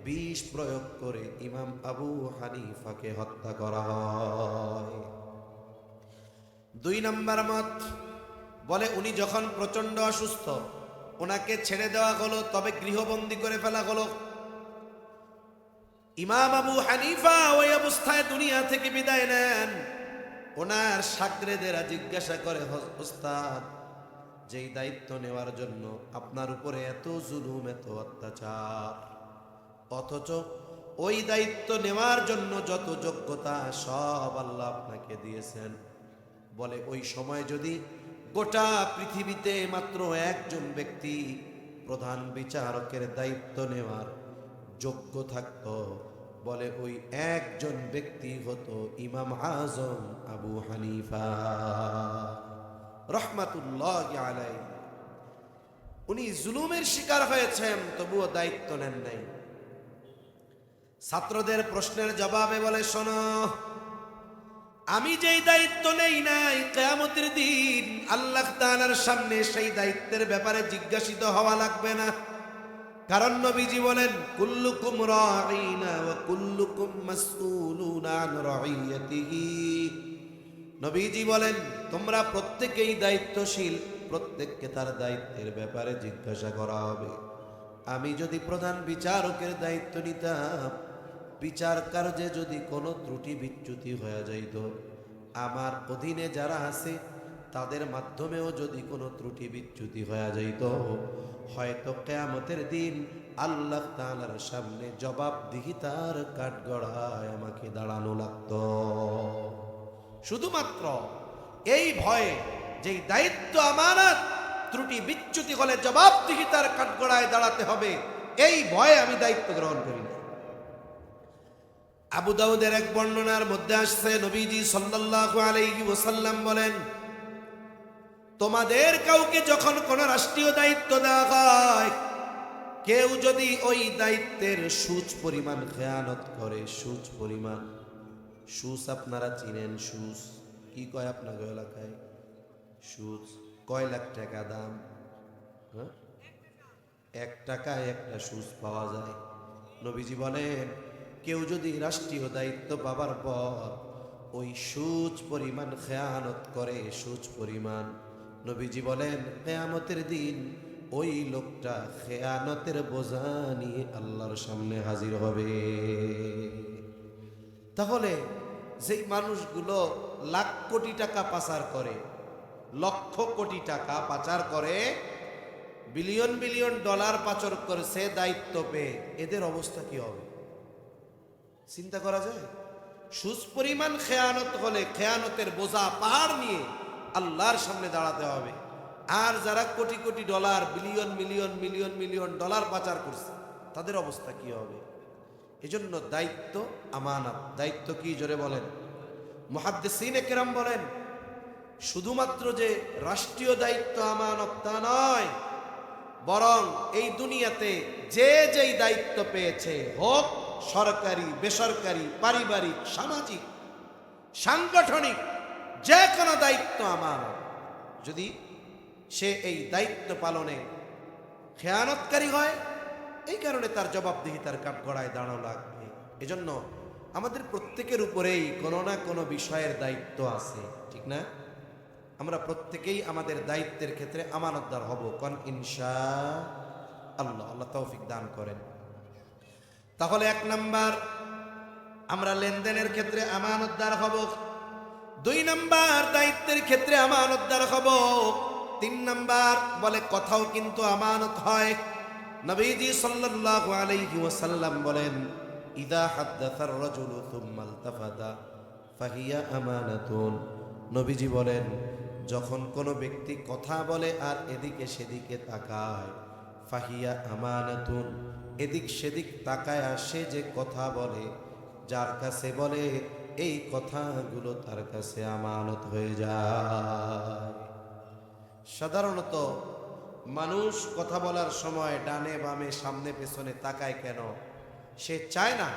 বিষ প্রয়োগ করে ইমাম আবু হানিফাকে হত্যা করা হয়। 2 নম্বর মত বলে উনি যখন প্রচন্ড অসুস্থ, ওনাকে ছেড়ে দেওয়া হলো, তবে গৃহবন্দী করে ফেলা হলো। ইমাম আবু হানিফা ওই অবস্থায় দুনিয়া থেকে বিদায় নেন। ওনার শাগরেদেরা জিজ্ঞাসা করে, ওস্তাদ, যেই দায়িত্ব নেওয়ার জন্য আপনার উপরে এত জুলুম, এত অত্যাচার, অথচ ওই দায়িত্ব নেওয়ার জন্য যত যোগ্যতা সব আল্লাহ আপনাকে দিয়েছেন, বলে ওই সময় যদি গোটা পৃথিবীতে মাত্র একজন ব্যক্তি প্রধান বিচারকের দায়িত্ব নেওয়ার যোগ্য থাকত, বলে ওই একজন ব্যক্তি হতো ইমাম আজম আবু হানিফা রহমাতুল্লাহি আলাইহি। উনি জুলুমের শিকার হয়েছেন, তবুও দায়িত্ব নেন নাই। ছাত্রদের প্রশ্নের জবাবে বলে, শোনো, আমি যেই দায়িত্ব নেই নাই, কিয়ামতের দিন আল্লাহ তাআলার সামনে সেই দায়িত্বের ব্যাপারে জিজ্ঞাসিত হওয়া লাগবে না। কারণ নবীজি বলেন, কুল্লুকুম রাঈনা ওয়া কুল্লুকুম মাসউলুনা আন রাইয়াতিহি। নবীজি বলেন, তোমরা প্রত্যেকেই দায়িত্বশীল, প্রত্যেককে তার দায়িত্বের ব্যাপারে জিজ্ঞাসা করা হবে। আমি যদি প্রধান বিচারকের দায়িত্ব নিতাম, বিচার কার্যে যদি কোনো ত্রুটি বিচ্যুতি হয়ে যাইত, আমার অধীনে যারা আছে তাদের মাধ্যমেও যদি কোনো ত্রুটি বিচ্যুতি হয়ে যাইত, হয়তো কিয়ামতের দিন আল্লাহ তাআলার সামনে জবাবদিহিতার কাঠগড়ায় আমাকে দাঁড়ানো লাগতো। শুধুমাত্র এই ভয়ে, যেই দায়িত্ব আমানত, ত্রুটি বিচ্যুতি হলে জবাবদিহিতার কাঠগড়ায় দাঁড়াতে হবে, এই ভয়ে আমি দায়িত্ব গ্রহণ করি না। আবু দাউদের এক বর্ণনার মধ্যে আসছে, নবীজি সাল্লাল্লাহু আলাইহি ওয়াসাল্লাম বলেন, তোমাদের কাউকে যখন কোনো রাষ্ট্রীয় দায়িত্ব দেওয়া হয়, কেউ যদি ওই দায়িত্বের সুচ পরিমাণ খেয়ানত করে, সুচ পরিমাণ, সুচ আপনারা চিনেন, সুচ কি কয় আপনাদের এলাকায়? সুচ কয় লাখ টাকা দাম? 1 টাকায় একটা সুচ পাওয়া যায়। নবীজি বলেন, কেউ যদি রাষ্ট্রীয় দায়িত্ব পাবার পর ওই সুচ পরিমাণ খেয়ানত করে, সুচ পরিমাণ, নবীজি বলেন কিয়ামতের দিন ওই লোকটা খেয়ানতের বোঝা নিয়ে আল্লাহর সামনে হাজির হবে। তাহলে যেই মানুষগুলো লাখ কোটি টাকা পাচার করে, লক্ষ কোটি টাকা পাচার করে, বিলিয়ন বিলিয়ন ডলার পাচার করে, সে দায়িত্ব পেয়ে এদের অবস্থা কি হবে চিন্তা করা যায়? সুচ পরিমাণ খেয়ানত হলে খেয়ানতের বোঝা পাহাড় নিয়ে আল্লাহর সামনে দাঁড়াতে হবে। আর যারা crore crore dollar, billion million million million dollar পাচার করছে, তাদের অবস্থা কি হবে? এজন্য দায়িত্ব আমানত। দায়িত্ব কি জোরে বলেন? মুহাদ্দিসিনে কেরাম বলেন, শুধুমাত্র যে রাষ্ট্রীয় দায়িত্ব আমানত তা নয়, বরং এই দুনিয়াতে যে যেই দায়িত্ব পেয়েছে, হোক সরকারি, বেসরকারি, পারিবারিক, সামাজিক, সাংগঠনিক, যে কোনো দায়িত্ব আমানত, যদি সে এই দায়িত্ব পালনে খেয়ানতকারী হয়, এই কারণে তার জবাবদিহিতার কাঠগড়ায় দাঁড়ানো লাগবে। এজন্য আমাদের প্রত্যেকের উপরেই কোনো না কোনো বিষয়ের দায়িত্ব আছে, ঠিক না? আমরা প্রত্যেকেই আমাদের দায়িত্বের ক্ষেত্রে আমানতদার হব, কোন ইনশাআল্লাহ। আল্লাহ তৌফিক দান করেন। তাহলে 1 নাম্বার, আমরা লেনদেনের ক্ষেত্রে আমানতদার হব। 2 নাম্বার, দায়িত্বের ক্ষেত্রে আমানতদার হব। 3 নাম্বার, বলে কথাও কিন্তু আমানত হয়। নবীজি সাল্লাল্লাহু আলাইহি ওয়াসাল্লাম বলেন, ইদা হাদ্দাসার রাজুলু সুম্মা ইলতাফাতা ফাহিয়া আমানাতুন। নবীজি বলেন, যখন কোনো ব্যক্তি কথা বলে আর এদিকে সেদিকে তাকায়, ফাহিয়া আমানাতুন, এদিক সেদিক তাকায় সে যে কথা বলে, যার কাছে বলে, এই কথাগুলো তার কাছে আমানত হয়ে যায়। সাধারণত মানুষ কথা বলার সময় ডানে বামে সামনে পেছনে তাকায় কেন? সে চায় না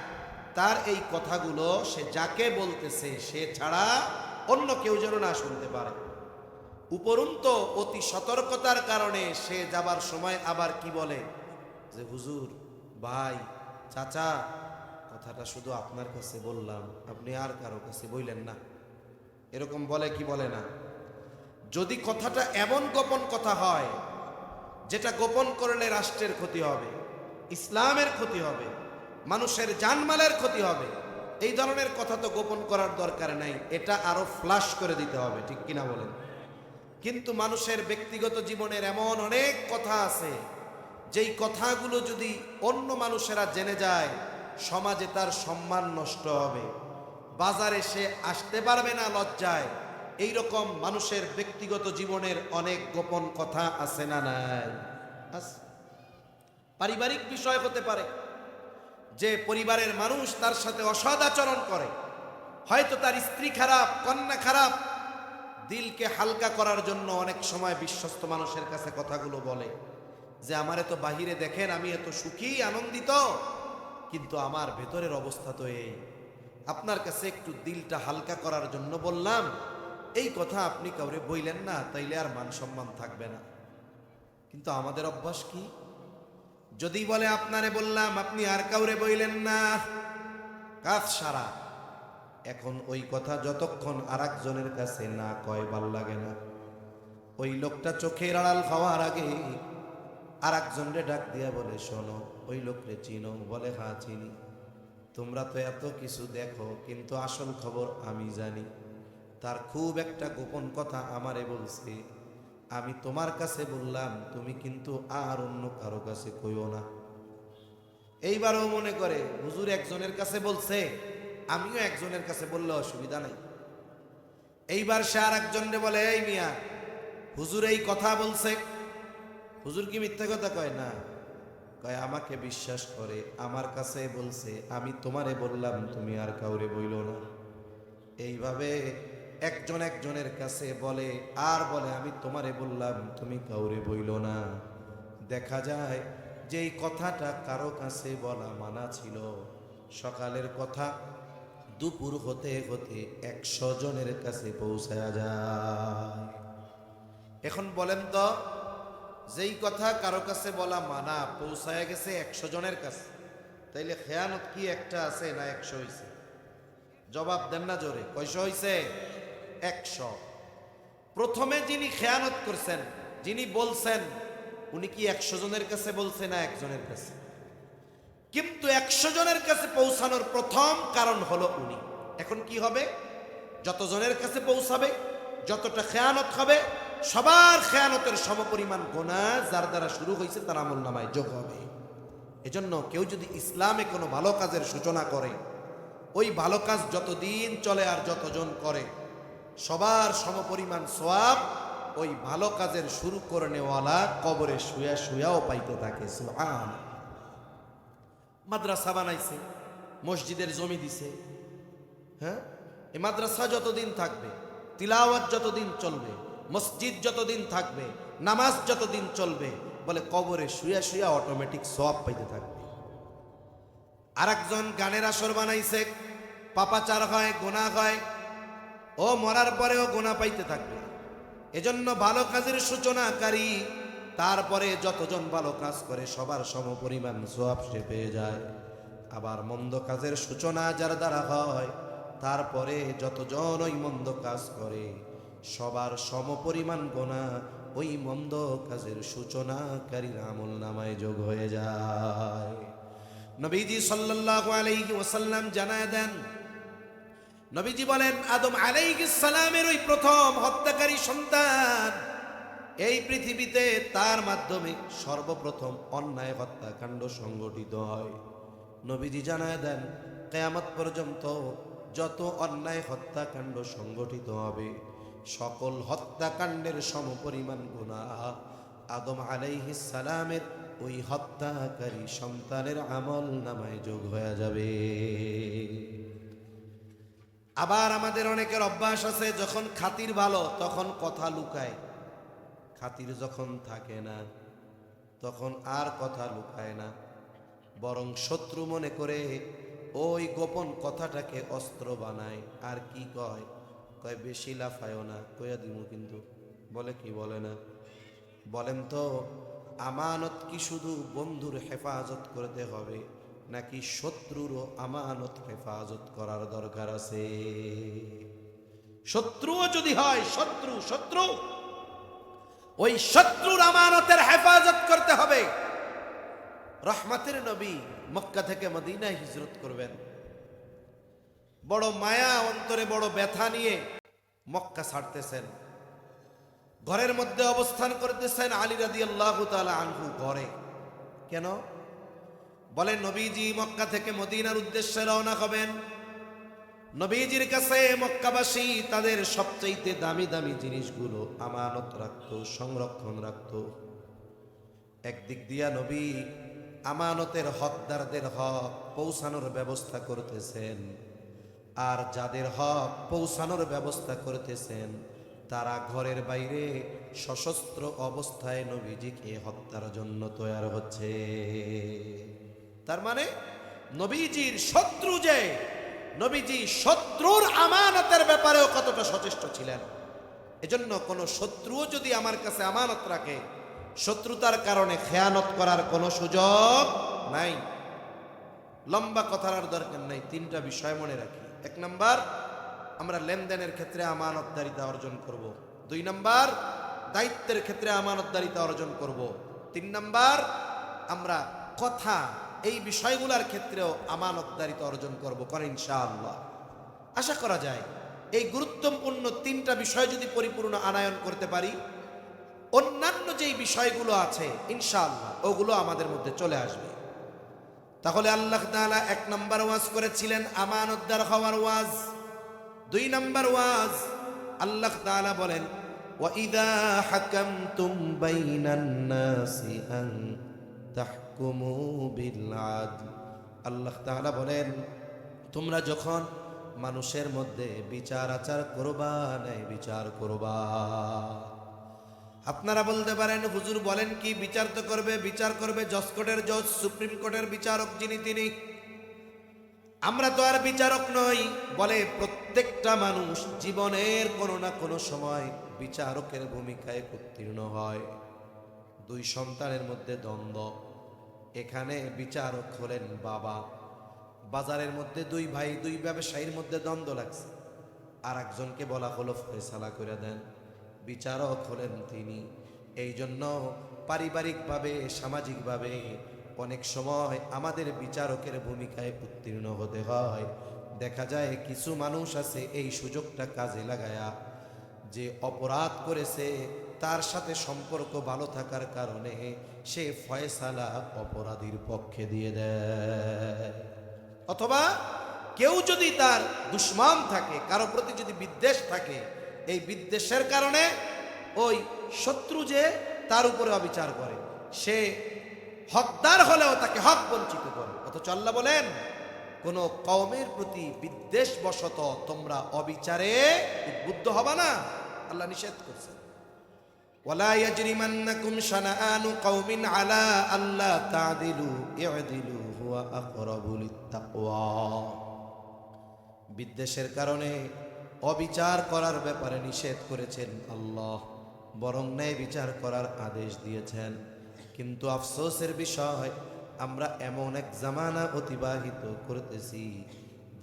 তার এই কথাগুলো সে যাকে বলতেছে সে ছাড়া অন্য কেউ যেন না শুনতে পারে। উপরন্তু অতি সতর্কতার কারণে সে যাবার সময় আবার কি বলে যে হুজুর, ভাই, চাচা, কথাটা শুধু আপনার কাছে বললাম, আপনি আর কারো কাছে বললেন না। এরকম বলে কি বলে না? যদি কথাটা এমন গোপন কথা হয় যেটা গোপন করলে রাষ্ট্রের ক্ষতি হবে, ইসলামের ক্ষতি হবে, মানুষের জানমালের ক্ষতি হবে, এই ধরনের কথা তো গোপন করার দরকার নাই, এটা আরো ফ্লাশ করে দিতে হবে, ঠিক কিনা বলেন? কিন্তু মানুষের ব্যক্তিগত জীবনের এমন অনেক কথা আছে যেই কথাগুলো যদি অন্য মানুষেরা জেনে যায়, সমাজে তার সম্মান নষ্ট হবে, বাজারে সে আসতে পারবে না লজ্জায়। এই রকম মানুষের ব্যক্তিগত জীবনের অনেক গোপন কথা আছে না নাই? আছে। পারিবারিক বিষয় হতে পারে যে পরিবারের মানুষ তার সাথে অসৎ আচরণ করে, হয়তো তার স্ত্রী খারাপ, কন্যা খারাপ, দিলকে হালকা করার জন্য অনেক সময় বিশ্বস্ত মানুষের কাছে কথাগুলো বলে যে আমারে তো বাহিরে দেখেন আমি এত সুখী আনন্দিত, কিন্তু আমার ভেতরের অবস্থা তো এই, আপনার কাছে একটু দিলটা হালকা করার জন্য বললাম, এই কথা আপনি কাউরে বইলেন না, তাইলে আর মান সম্মান থাকবে না। কিন্তু আমাদের অভ্যাস কি? যদি বলে আপনারে বললাম, আপনি আর কাউরে বইলেন না, কাজ সারা। এখন ওই কথা যতক্ষণ আরেকজনের কাছে না কয় ভাল লাগে না। ওই লোকটা চোখের আড়াল খাওয়ার আগে আরেকজনরে ডাক দিয়া বলে, শোনো, ওই লোকরে চিনো? বলে, হ্যাঁ চিনি। তোমরা তো এত কিছু দেখো, কিন্তু আসল খবর আমি জানি। তার খুব একটা গোপন কথা আমারে বলছে, আমি তোমার কাছে বললাম, তুমি কিন্তু আর অন্য কারো কাছে কইও না। এইবারও মনে করে হুজুর একজনের কাছে বলছে, আমিও একজনের কাছে বললে অসুবিধা নাই। এইবার সে আর একজনরে বলে, এই মিয়া, হুজুর এই কথা বলছে। হুজুর কি মিথ্যা কথা কয়? না, কয় আমাকে বিশ্বাস করে, আমার কাছে বলছে, আমি তোমারে বললাম, তুমি আর কাউরে বইল না। এইভাবে একজন একজনের কাছে বলে আর বলে, আমি তোমারে বললাম, তুমি কাউরে বইল না। দেখা যায় যে এই কথাটা কারো কাছে বলা মানা ছিল, সকালের কথা দুপুর হতে হতে 100 জনের কাছে পৌঁছায়া যায়। এখন বলেন তো, যেই কথা কারো কাছে বলা মানা পৌঁছায়া গেছে 100 জনের কাছে, তাইলে খেয়ানত কি একটা আছে না 100 হইছে? জবাব দেন না জোরে, কয়শো হইছে? 100। প্রথমে যিনি খেয়ানত করছেন, যিনি বলছেন, উনি কি 100 জনের কাছে বলছে না একজনের কাছে? কিন্তু 100 জনের কাছে পৌঁছানোর প্রথম কারণ হলো উনি। এখন কি হবে? যত জনের কাছে পৌঁছাবে, যতটা খেয়ানত হবে, সবার খেয়ানতের সমপরিমাণ গুনাহ যার দ্বারা শুরু হয়েছে তার আমলনামায় যোগ হবে। এজন্য কেউ যদি ইসলামে কোনো ভালো কাজের সূচনা করে, ওই ভালো কাজ যতদিন চলে আর যতজন করে, সবার সমপরিমাণ সওয়াব ওই ভালো কাজের শুরু করে নেওয়ালা কবরে শুয়া শুয়াও পাইতে থাকে। সুবহান। মাদ্রাসা বানাইছে, মসজিদের জমি দিছে, হ্যাঁ, এই মাদ্রাসা যতদিন থাকবে, তিলাওয়াত যতদিন চলবে, মসজিদ যতদিন থাকবে, নামাজ যতদিন চলবে, বলে কবরে শুয়া শুয়া অটোমেটিক সওয়াব পাইতে থাকবে। আরেকজন গানের আসর বানাইছে, পাপাচার হয়, গুনাহ হয়, ও মরার পরেও গুনাহ পাইতে থাকবে। এজন্য ভালো কাজের সূচনাকারী, তারপরে যতজন ভালো কাজ করে সবার সমপরিমাণ সওয়াব সে পেয়ে যায়। আবার মন্দ কাজের সূচনা যার দ্বারা হয়, তারপরে যতজন ওই মন্দ কাজ করে সবার সমপরিমাণ গুনাহ ওই মন্দ কাজের সূচনাকারীর আমলনামায় যোগ হয়ে যায়। নবীজি সাল্লাল্লাহু আলাইহি ওয়াসাল্লাম জানায় দেন, নবীজি বলেন, আদম আলাইহিস সালামের ওই প্রথম হত্যাকারী সন্তান এই পৃথিবীতে, তার মাধ্যমে সর্বপ্রথম অন্যায় হত্যাকাণ্ড সংগঠিত হয়। নবীজি জানায় দেন, কিয়ামত পর্যন্ত যত অন্যায় হত্যাকাণ্ড সংগঠিত হবে, সকল হত্যাকাণ্ডের সমপরিমাণ গুনাহ আদম আলাইহিস সালামের ওই হত্যাকারী সন্তানের আমল নামায় যোগ হয়ে যাবে। আবার আমাদের অনেকের অভ্যাস আছে, যখন খাতির ভালো তখন কথা লুকায়, খাতির যখন থাকে না তখন আর কথা লুকায় না, বরং শত্রু মনে করে ওই গোপন কথাটাকে অস্ত্র বানায়। আর কি কয়? কয় বেশি লাফায়ও না, কইয়া দিমু কিন্তু, বলে কি বলে না? বলেন তো, আমানত কি শুধু বন্ধুর হেফাজত করতে হবে, নাকি শত্রুরও আমানত হেফাজত করার দরকার আছে? শত্রুও যদি হয়, শত্রু ওই শত্রুর আমানতের হেফাজত করতে হবে। রহমতের নবী মক্কা থেকে মদিনায় হিজরত করবেন, বড় মায়া অন্তরে, বড় ব্যথা নিয়ে মক্কা ছাড়তেছেন, ঘরের মধ্যে অবস্থান করতেছেন। আলী রাদিয়াল্লাহু তাআলা আনহু ঘরে। কেন? বলেন নবীজি মক্কা থেকে মদিনার উদ্দেশ্যে রওনা হবেন। নবীজির কাছে মক্কাবাসী তাদের সবচাইতে দামি দামি জিনিসগুলো আমানত রাখতো, সংরক্ষণ রাখতো। একদিক দিয়া নবী আমানতের হকদারদের হক পৌঁছানোর ব্যবস্থা করতেছেন, আর যাদের হক পৌঁছানোর ব্যবস্থা করতেছেন তারা ঘরের বাইরে সশস্ত্র অবস্থায় নবীজিকে হত্যার জন্য তৈরি হচ্ছে। তার মানে নবীজির শত্রু যে, নবীজি শত্রুর আমানতের ব্যাপারেও কতটা সচেষ্ট ছিলেন। এজন্য কোন শত্রুও যদি আমার কাছে আমানত রাখে, শত্রুতার কারণে খেয়ানত করার কোনো সুযোগ নাই। লম্বা কথার আর দরকার নাই, তিনটা বিষয় মনে রাখি। এক নাম্বার, আমরা লেনদেনের ক্ষেত্রে আমানতদারিতা অর্জন করব। দুই নাম্বার, দায়িত্বের ক্ষেত্রে আমানতদারিতা অর্জন করব। তিন নাম্বার, আমরা কথা, এই বিষয়গুলোর ক্ষেত্রেও আমানতদারিতা অর্জন করব করে ইনশাআল্লাহ। আশা করা যায় এই গুরুত্বপূর্ণ তিনটা বিষয় যদি পরিপূর্ণ আনায়ন করতে পারি, অন্যান্য যেই বিষয়গুলো আছে ইনশাআল্লাহ ওগুলো আমাদের মধ্যে চলে আসবে। তাহলে আল্লাহ তাআলা এক নাম্বার ওয়াজ করেছিলেন আমানতদার হওয়ার ওয়াজ। দুই নাম্বার ওয়াজ, আল্লাহ তাআলা বলেন ওয়াইদা হাকামতুম বাইনান নাসি আন তাহকুমু বিল আদল। আল্লাহ তাআলা বলেন তোমরা যখন মানুষের মধ্যে বিচার আচার করবা, ন্যায় বিচার করবা। আপনারা বলতে পারেন হুজুর বলেন কি, বিচার তো করবে, বিচার করবে জজ কোর্টের জজ, সুপ্রিম কোর্টের বিচারক যিনি তিনি। আমরা তো আর বিচারক নই। বলে প্রত্যেকটা মানুষ জীবনের কোনো না কোনো সময় বিচারকের ভূমিকায় উত্তীর্ণ হয়। দুই সন্তানের মধ্যে দ্বন্দ্ব, এখানে বিচারক হলেন বাবা। বাজারের মধ্যে দুই ভাই, দুই ব্যবসায়ীর মধ্যে দ্বন্দ্ব লাগছে, আর একজনকে বলা হলো ফয়সালা করে দেন, বিচারক হলেন তিনি। এই জন্য পারিবারিকভাবে, সামাজিকভাবে অনেক সময় আমাদের বিচারকের ভূমিকায় উত্তীর্ণ হতে হয়। দেখা যায় কিছু মানুষ আছে এই সুযোগটা কাজে লাগায়া, যে অপরাধ করেছে তার সাথে সম্পর্ক ভালো থাকার কারণে সে ফয়সালা অপরাধীর পক্ষে দিয়ে দেয়। অথবা কেউ যদি তার দুশ্মন থাকে, কারো প্রতি যদি বিদ্বেষ থাকে, এই বিদ্বেষের কারণে ওই শত্রু যে তার উপরে অবিচার করে, সে হকদার হলেও তাকে হক বঞ্চিত করে। অথচ আল্লাহ বলেন কোন কওমের প্রতি বিদ্বেষ বশত তোমরা অবিচারে উদ্বুদ্ধ হবা না, আল্লাহ নিষেধ করছে। ওয়ালা ইয়াজরিমান্নাকুম শানাআনু কওমিন আলা আল্লা তা'দিলু ই'দিলু হুয়া আকরাবু লিত্তাকওয়া। বিদ্বেষের কারণে অবিচার করার ব্যাপারে নিষেধ করেছেন আল্লাহ, বরং ন্যায় বিচার করার আদেশ দিয়েছেন। কিন্তু আফসোসের বিষয়, আমরা এমন এক জামানা অতিবাহিত করতেছি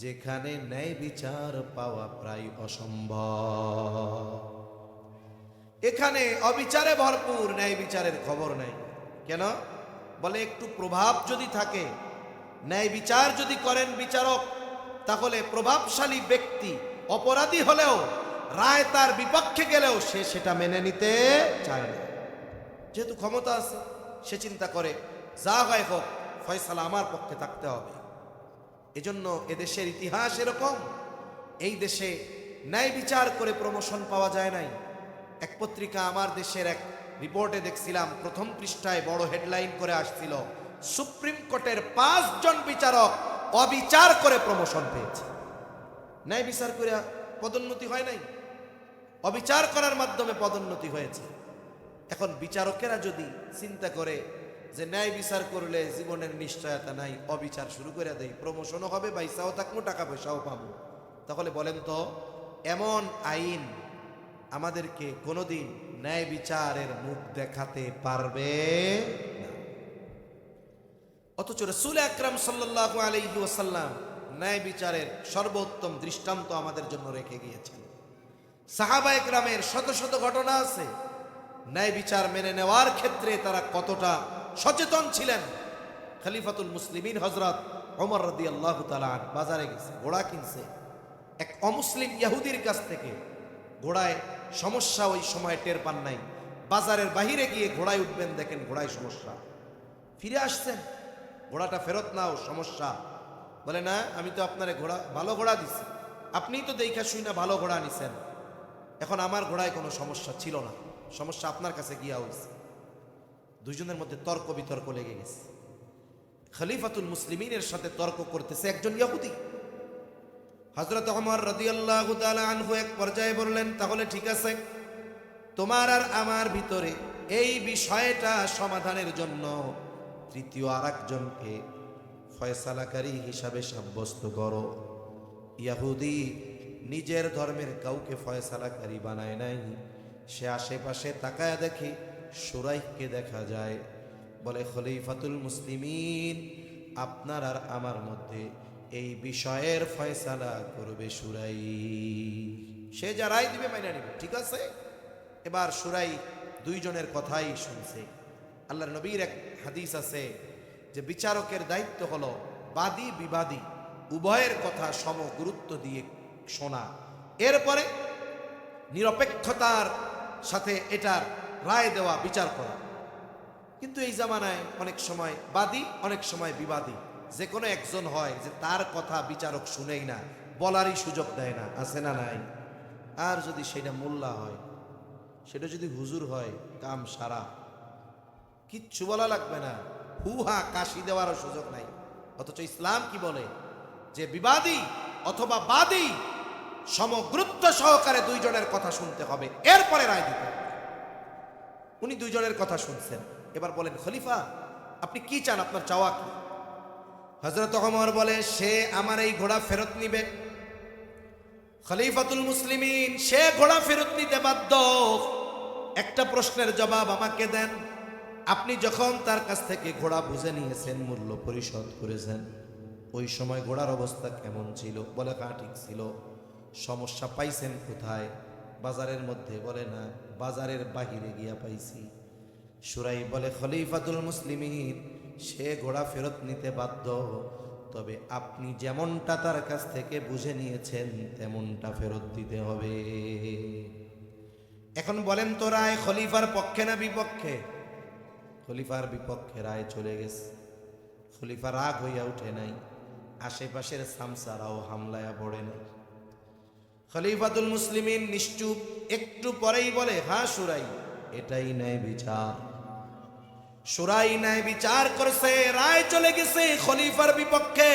যেখানে ন্যায় বিচার পাওয়া প্রায় অসম্ভব। এখানে অবিচারে ভরপুর, ন্যায় বিচারের খবর নাই। কেন? বলে একটু প্রভাব যদি থাকে, ন্যায় বিচার যদি করেন বিচারক, তাহলে প্রভাবশালী ব্যক্তি অপরাধী হলেও রায় তার বিপক্ষে গেলেও সে সেটা মেনে নিতে চায় না। যেহেতু ক্ষমতা আছে, সে চিন্তা করে যা হয় হোক ফয়সালা আমার পক্ষে থাকতে হবে। এজন্য এদেশের ইতিহাস এরকম, এই দেশে ন্যায় বিচার করে প্রমোশন পাওয়া যায় নাই। এক পত্রিকা, আমার দেশের এক রিপোর্টে দেখছিলাম, প্রথম পৃষ্ঠায় বড় হেডলাইন করে আসছিল, সুপ্রিম কোর্টের 5 জন বিচারক অবিচার করে প্রমোশন পেয়েছে। ন্যায় বিচার করে পদোন্নতি হয় নাই, অবিচার করার মাধ্যমে পদোন্নতি হয়েছে। এখন বিচারকেরা যদি চিন্তা করে যে ন্যায় বিচার করলে জীবনের নিশ্চয়তা নাই, অবিচার শুরু করে দেয়, প্রমোশনও হবে, পয়সাও থাকবো, টাকা পয়সাও পাবো, তাহলে বলেন তো এমন আইন আমাদেরকে কোনোদিন ন্যায় বিচারের মুখ দেখাতে পারবে না। অথচ রাসূল আকরাম সাল্লাল্লাহু আলাইহি ওয়াসাল্লাম ন্যায় বিচারের সর্বোত্তম দৃষ্টান্ত আমাদের জন্য রেখে গিয়েছেন। সাহাবা একরামের শত শত ঘটনা আছে ন্যায় বিচার মেনে নেওয়ার ক্ষেত্রে তারা কতটা সচেতন ছিলেন। খলিফাতুল মুসলিমিন হযরত ওমর রাদিয়াল্লাহু তাআলা বাজারে গেছে, ঘোড়া কিনছে এক অমুসলিম ইহুদির কাছ থেকে। ঘোড়ায় সমস্যা ওই সময় টের পান নাই, বাজারের বাহিরে গিয়ে ঘোড়ায় উঠবেন, দেখেন ঘোড়ায় সমস্যা। ফিরে আসছেন, ঘোড়াটা ফেরত নাও, সমস্যা। বলে না, আমি তো আপনারে ঘোড়া ভালো ঘোড়া দিছি, আপনিই তো দেখা শুই না ভালো ঘোড়া নিছেন, এখন আমার ঘোড়ায় কোনো সমস্যা ছিল না, সমস্যা আপনার কাছে গিয়া হয়েছে। দুইজনের মধ্যে তর্ক বিতর্ক লেগে গেছে। খলিফাতুল মুসলিমিনের সাথে তর্ক করতেছে একজন ইহুদি। হযরত ওমর রাদিয়াল্লাহু তাআলা আনহু এক পর্যায়ে বললেন, তাহলে ঠিক আছে, তোমার আর আমার ভিতরে এই বিষয়টা সমাধানের জন্য তৃতীয় আরেকজনকে ফয়সালাকারী হিসাবে সাব্যস্ত করো। ইহুদি নিজের ধর্মের কাউকে ফয়সালাকারী বানায় নাই, সে আশেপাশে তাকায় দেখে শুরাইহকে দেখা যায়। বলে, খলিফাতুল মুসলিমিন, আপনার আর আমার মধ্যে এই বিষয়ের ফয়সালা করবে শুরাই, সে যা রায় দিবে মাইনা নিবে। ঠিক আছে, এবার শুরাই দুইজনের কথাই শুনছে। আল্লাহর নবীর এক হাদিস আছে যে বিচারকের দায়িত্ব হলো বাদী বিবাদী উভয়ের কথা সম গুরুত্ব দিয়ে শোনা, এরপরে নিরপেক্ষতার সাথে এটার রায় দেওয়া, বিচার করা। কিন্তু এই জামানায় অনেক সময় বাদী, অনেক সময় বিবাদী যে কোনো একজন হয় যে তার কথা বিচারক শুনেই না, বলারই সুযোগ দেয় না, আছে না নাই? আর যদি সেটা মোল্লা হয়, সেটা যদি হুজুর হয়, কাম সারা, কিচ্ছু বলা লাগবে না, হুহা কাশি দেওয়ারও সুযোগ নাই। অথচ ইসলাম কি বলে যে বিবাদী অথবা বাদী সমগুরুত্ব সহকারে দুইজনের কথা শুনতে হবে, এরপরে রায় দিতে হবে। উনি দুইজনের কথা শুনছেন, এবার বলেন, খলিফা আপনি কি চান, আপনার চাওয়া কি? হযরত ওমর বলে, সে আমার এই ঘোড়া ফেরত নিবে। খলিফাতুল মুসলিমিন, সে ঘোড়া ফেরত নিতে বাধ্য। একটা প্রশ্নের জবাব আমাকে দেন, আপনি যখন তার কাছ থেকে ঘোড়া বুঝে নিয়েছেন, মূল্য পরিশোধ করেছেন, ওই সময় ঘোড়ার অবস্থা কেমন ছিল? বলে, কা ঠিক ছিল। সমস্যা পাইছেন কোথায়? বাজারের মধ্যে। বলে, না, বাজারের বাহিরে গিয়া পাইছি। শুরাই বলে, খলিফাতুল মুসলিমিন, সে ঘোড়া ফেরত নিতে বাধ্য, তবে আপনি যেমনটা তার কাছ থেকে বুঝে নিয়েছেন তেমনটা ফেরত দিতে হবে। এখন বলেন তো, রায় খলিফার পক্ষে না বিপক্ষে? খলিফার বিপক্ষে রায় চলে গেছে। খলিফা রাগ হইয়া উঠে নাই, আশেপাশের সামসারাও হামলায়া পড়ে নাই। খলিফাতুল মুসলিমিন নিশ্চুপ, একটু পরেই বলে, হ্যাঁ শুরাই, এটাই ন্যায় বিচার। শুরাই ন্যায় বিচার করছে, রায় চলে গেছে খলিফার বিপক্ষে।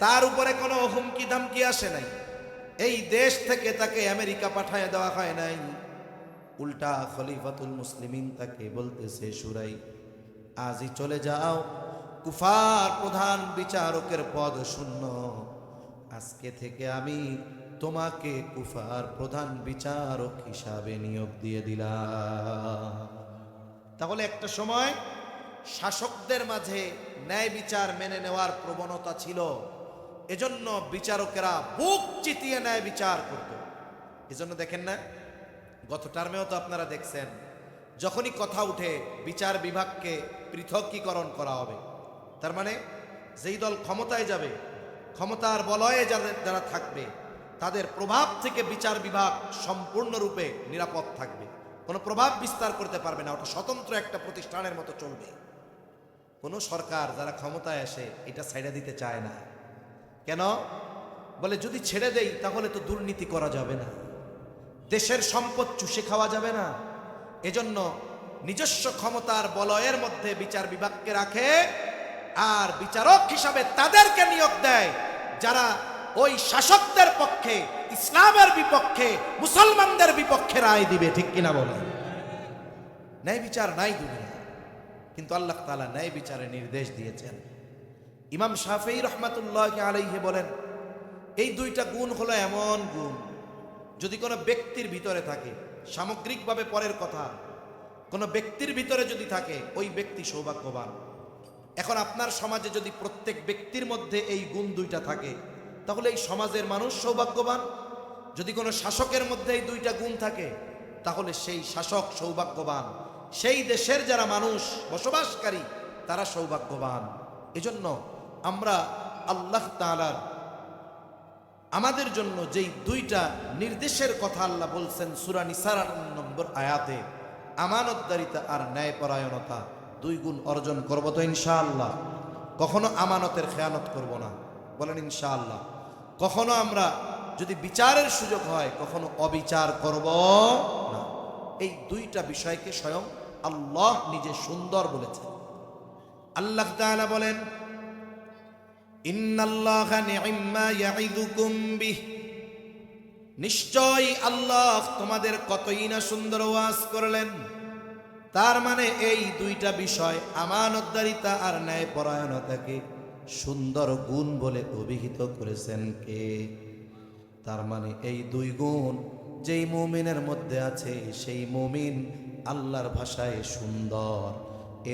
তার উপরে কোনো হুমকি ধামকি আসে নাই, এই দেশ থেকে তাকে আমেরিকা পাঠায় দেওয়া হয় নাই। উল্টা খলিফাতুল মুসলিমিন তাকে বলতেছে, শুরাই আজই চলে যাও, কুফার প্রধান বিচারকের পদ শূন্য, আজকে থেকে আমি তোমাকে কুফার প্রধান বিচারক হিসাবে নিয়োগ দিয়ে দিলাম। তাহলে একটা সময় শাসকদের মাঝে ন্যায় বিচার মেনে নেওয়ার প্রবণতা ছিল, এজন্য বিচারকেরা বুক চিতিয়ে ন্যায় বিচার করত। এজন্য দেখেন না, গত টার্মেও তো আপনারা দেখছেন, যখনই কথা উঠে বিচার বিভাগকে পৃথকীকরণ করা হবে, তার মানে যেই দল ক্ষমতায় যাবে, ক্ষমতার বলয়ে যারা থাকবে, তাদের প্রভাব থেকে বিচার বিভাগ সম্পূর্ণরূপে নিরাপদ থাকবে, কোনো প্রভাব বিস্তার করতে পারবে না, ওটা স্বতন্ত্র একটা প্রতিষ্ঠানের মতো চলবে। কোনো সরকার যারা ক্ষমতায় আসে এটা ছেড়ে দিতে চায় না। কেন? বলে, যদি ছেড়ে দেই তাহলে তো দুর্নীতি করা যাবে না, দেশের সম্পদ চুষে খাওয়া যাবে না। এজন্য নিজস্ব ক্ষমতার বলয়ের মধ্যে বিচার বিভাগকে রাখে, আর বিচারক হিসাবে তাদেরকে নিয়োগ দেয় যারা ওই শাসকদের পক্ষে, ইসলামের বিপক্ষে, মুসলমানদের বিপক্ষে রায় দিবে। ঠিক কিনা বলেন? ন্যায় বিচার নাই দুনিয়া, কিন্তু আল্লাহ তাআলা ন্যায় বিচারের নির্দেশ দিয়েছেন। ইমাম শাফিঈ রহমাতুল্লাহি আলাইহি বলেন, এই দুইটা গুণ হলো এমন গুণ, যদি কোনো ব্যক্তির ভিতরে থাকে, সামগ্রিকভাবে পরের কথা, কোনো ব্যক্তির ভিতরে যদি থাকে ওই ব্যক্তি সৌভাগ্যবান। এখন আপনার সমাজে যদি প্রত্যেক ব্যক্তির মধ্যে এই গুণ দুইটা থাকে তাহলে এই সমাজের মানুষ সৌভাগ্যবান। যদি কোনো শাসকের মধ্যে এই দুইটা গুণ থাকে তাহলে সেই শাসক সৌভাগ্যবান, সেই দেশের যারা মানুষ বসবাসকারী তারা সৌভাগ্যবান। এজন্য আমরা আল্লাহ তাআলার আমাদের জন্য যেই দুইটা নির্দেশের কথা আল্লাহ বলছেন সূরা নিসার 8 নম্বর আয়াতে, আমানতদারিতা আর ন্যায়পরায়ণতা, দুই গুণ অর্জন করব তো ইনশাআল্লাহ। কখনো আমানতের খেয়ানত করব না, বলেন ইনশাআল্লাহ। কখনো আমরা যদি বিচারের সুযোগ হয় কখনো অবিচার করব না। এই দুইটা বিষয়কে স্বয়ং আল্লাহ নিজে সুন্দর বলেছেন। আল্লাহ তাআলা বলেন, ইন্নাল্লাহা নি'ম্মা ইয়া'iদুকুম বিহ, নিশ্চয় আল্লাহ তোমাদের কতই না সুন্দর ওয়াজ করলেন। তার মানে এই দুইটা বিষয় আমানতদারিতা আর ন্যায়পরায়ণতাকে সুন্দর গুণ বলে অভিহিত করেছেন কে? তার মানে এই দুই গুণ যেই মুমিনের মধ্যে আছে সেই মুমিন আল্লাহর ভাষায় সুন্দর।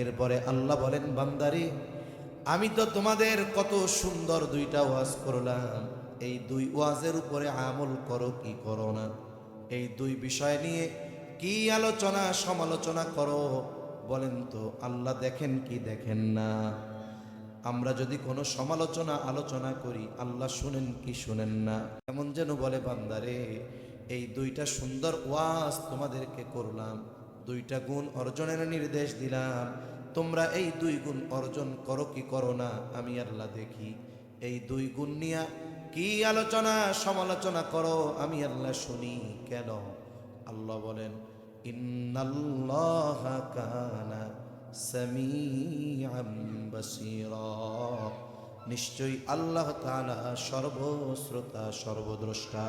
এরপরে আল্লাহ বলেন, বান্দারে আমি তো তোমাদের কত সুন্দর দুইটা ওয়াজ করলাম, এই দুই ওয়াজের উপরে আমল করো কি করো না? এই দুই বিষয় নিয়ে কি আলোচনা সমালোচনা করো বলেন তো? আল্লাহ দেখেন কি দেখেন না? আমরা যদি কোনো সমালোচনা আলোচনা করি আল্লাহ শুনেন কি শুনেন না? এমন যেন বলে, বান্দারে এই দুইটা সুন্দর ওয়াজ তোমাদেরকে করলাম, দুইটা গুণ অর্জনের নির্দেশ দিলাম, তোমরা এই দুই গুণ অর্জন করো কি করো না? আমি আল্লাহ দেখি। এই দুই গুণ নিয়ে কি আলোচনা সমালোচনা করো আমি আল্লাহ শুনি। কেন? আল্লাহ বলেন, ইন্নাল্লাহা কানা সামিআম বাসীরা, নিশ্চয়ই আল্লাহ তাআলা সর্বশ্রোতা সর্বদ্রষ্টা।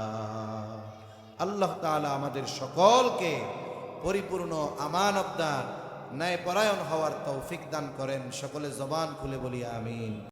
আল্লাহ তাআলা আমাদের সকলকে পরিপূর্ণ আমানতদার ন্যায়পরায়ণ হওয়ার তৌফিক দান করেন। সকলে জবান খুলে বলি আমিন।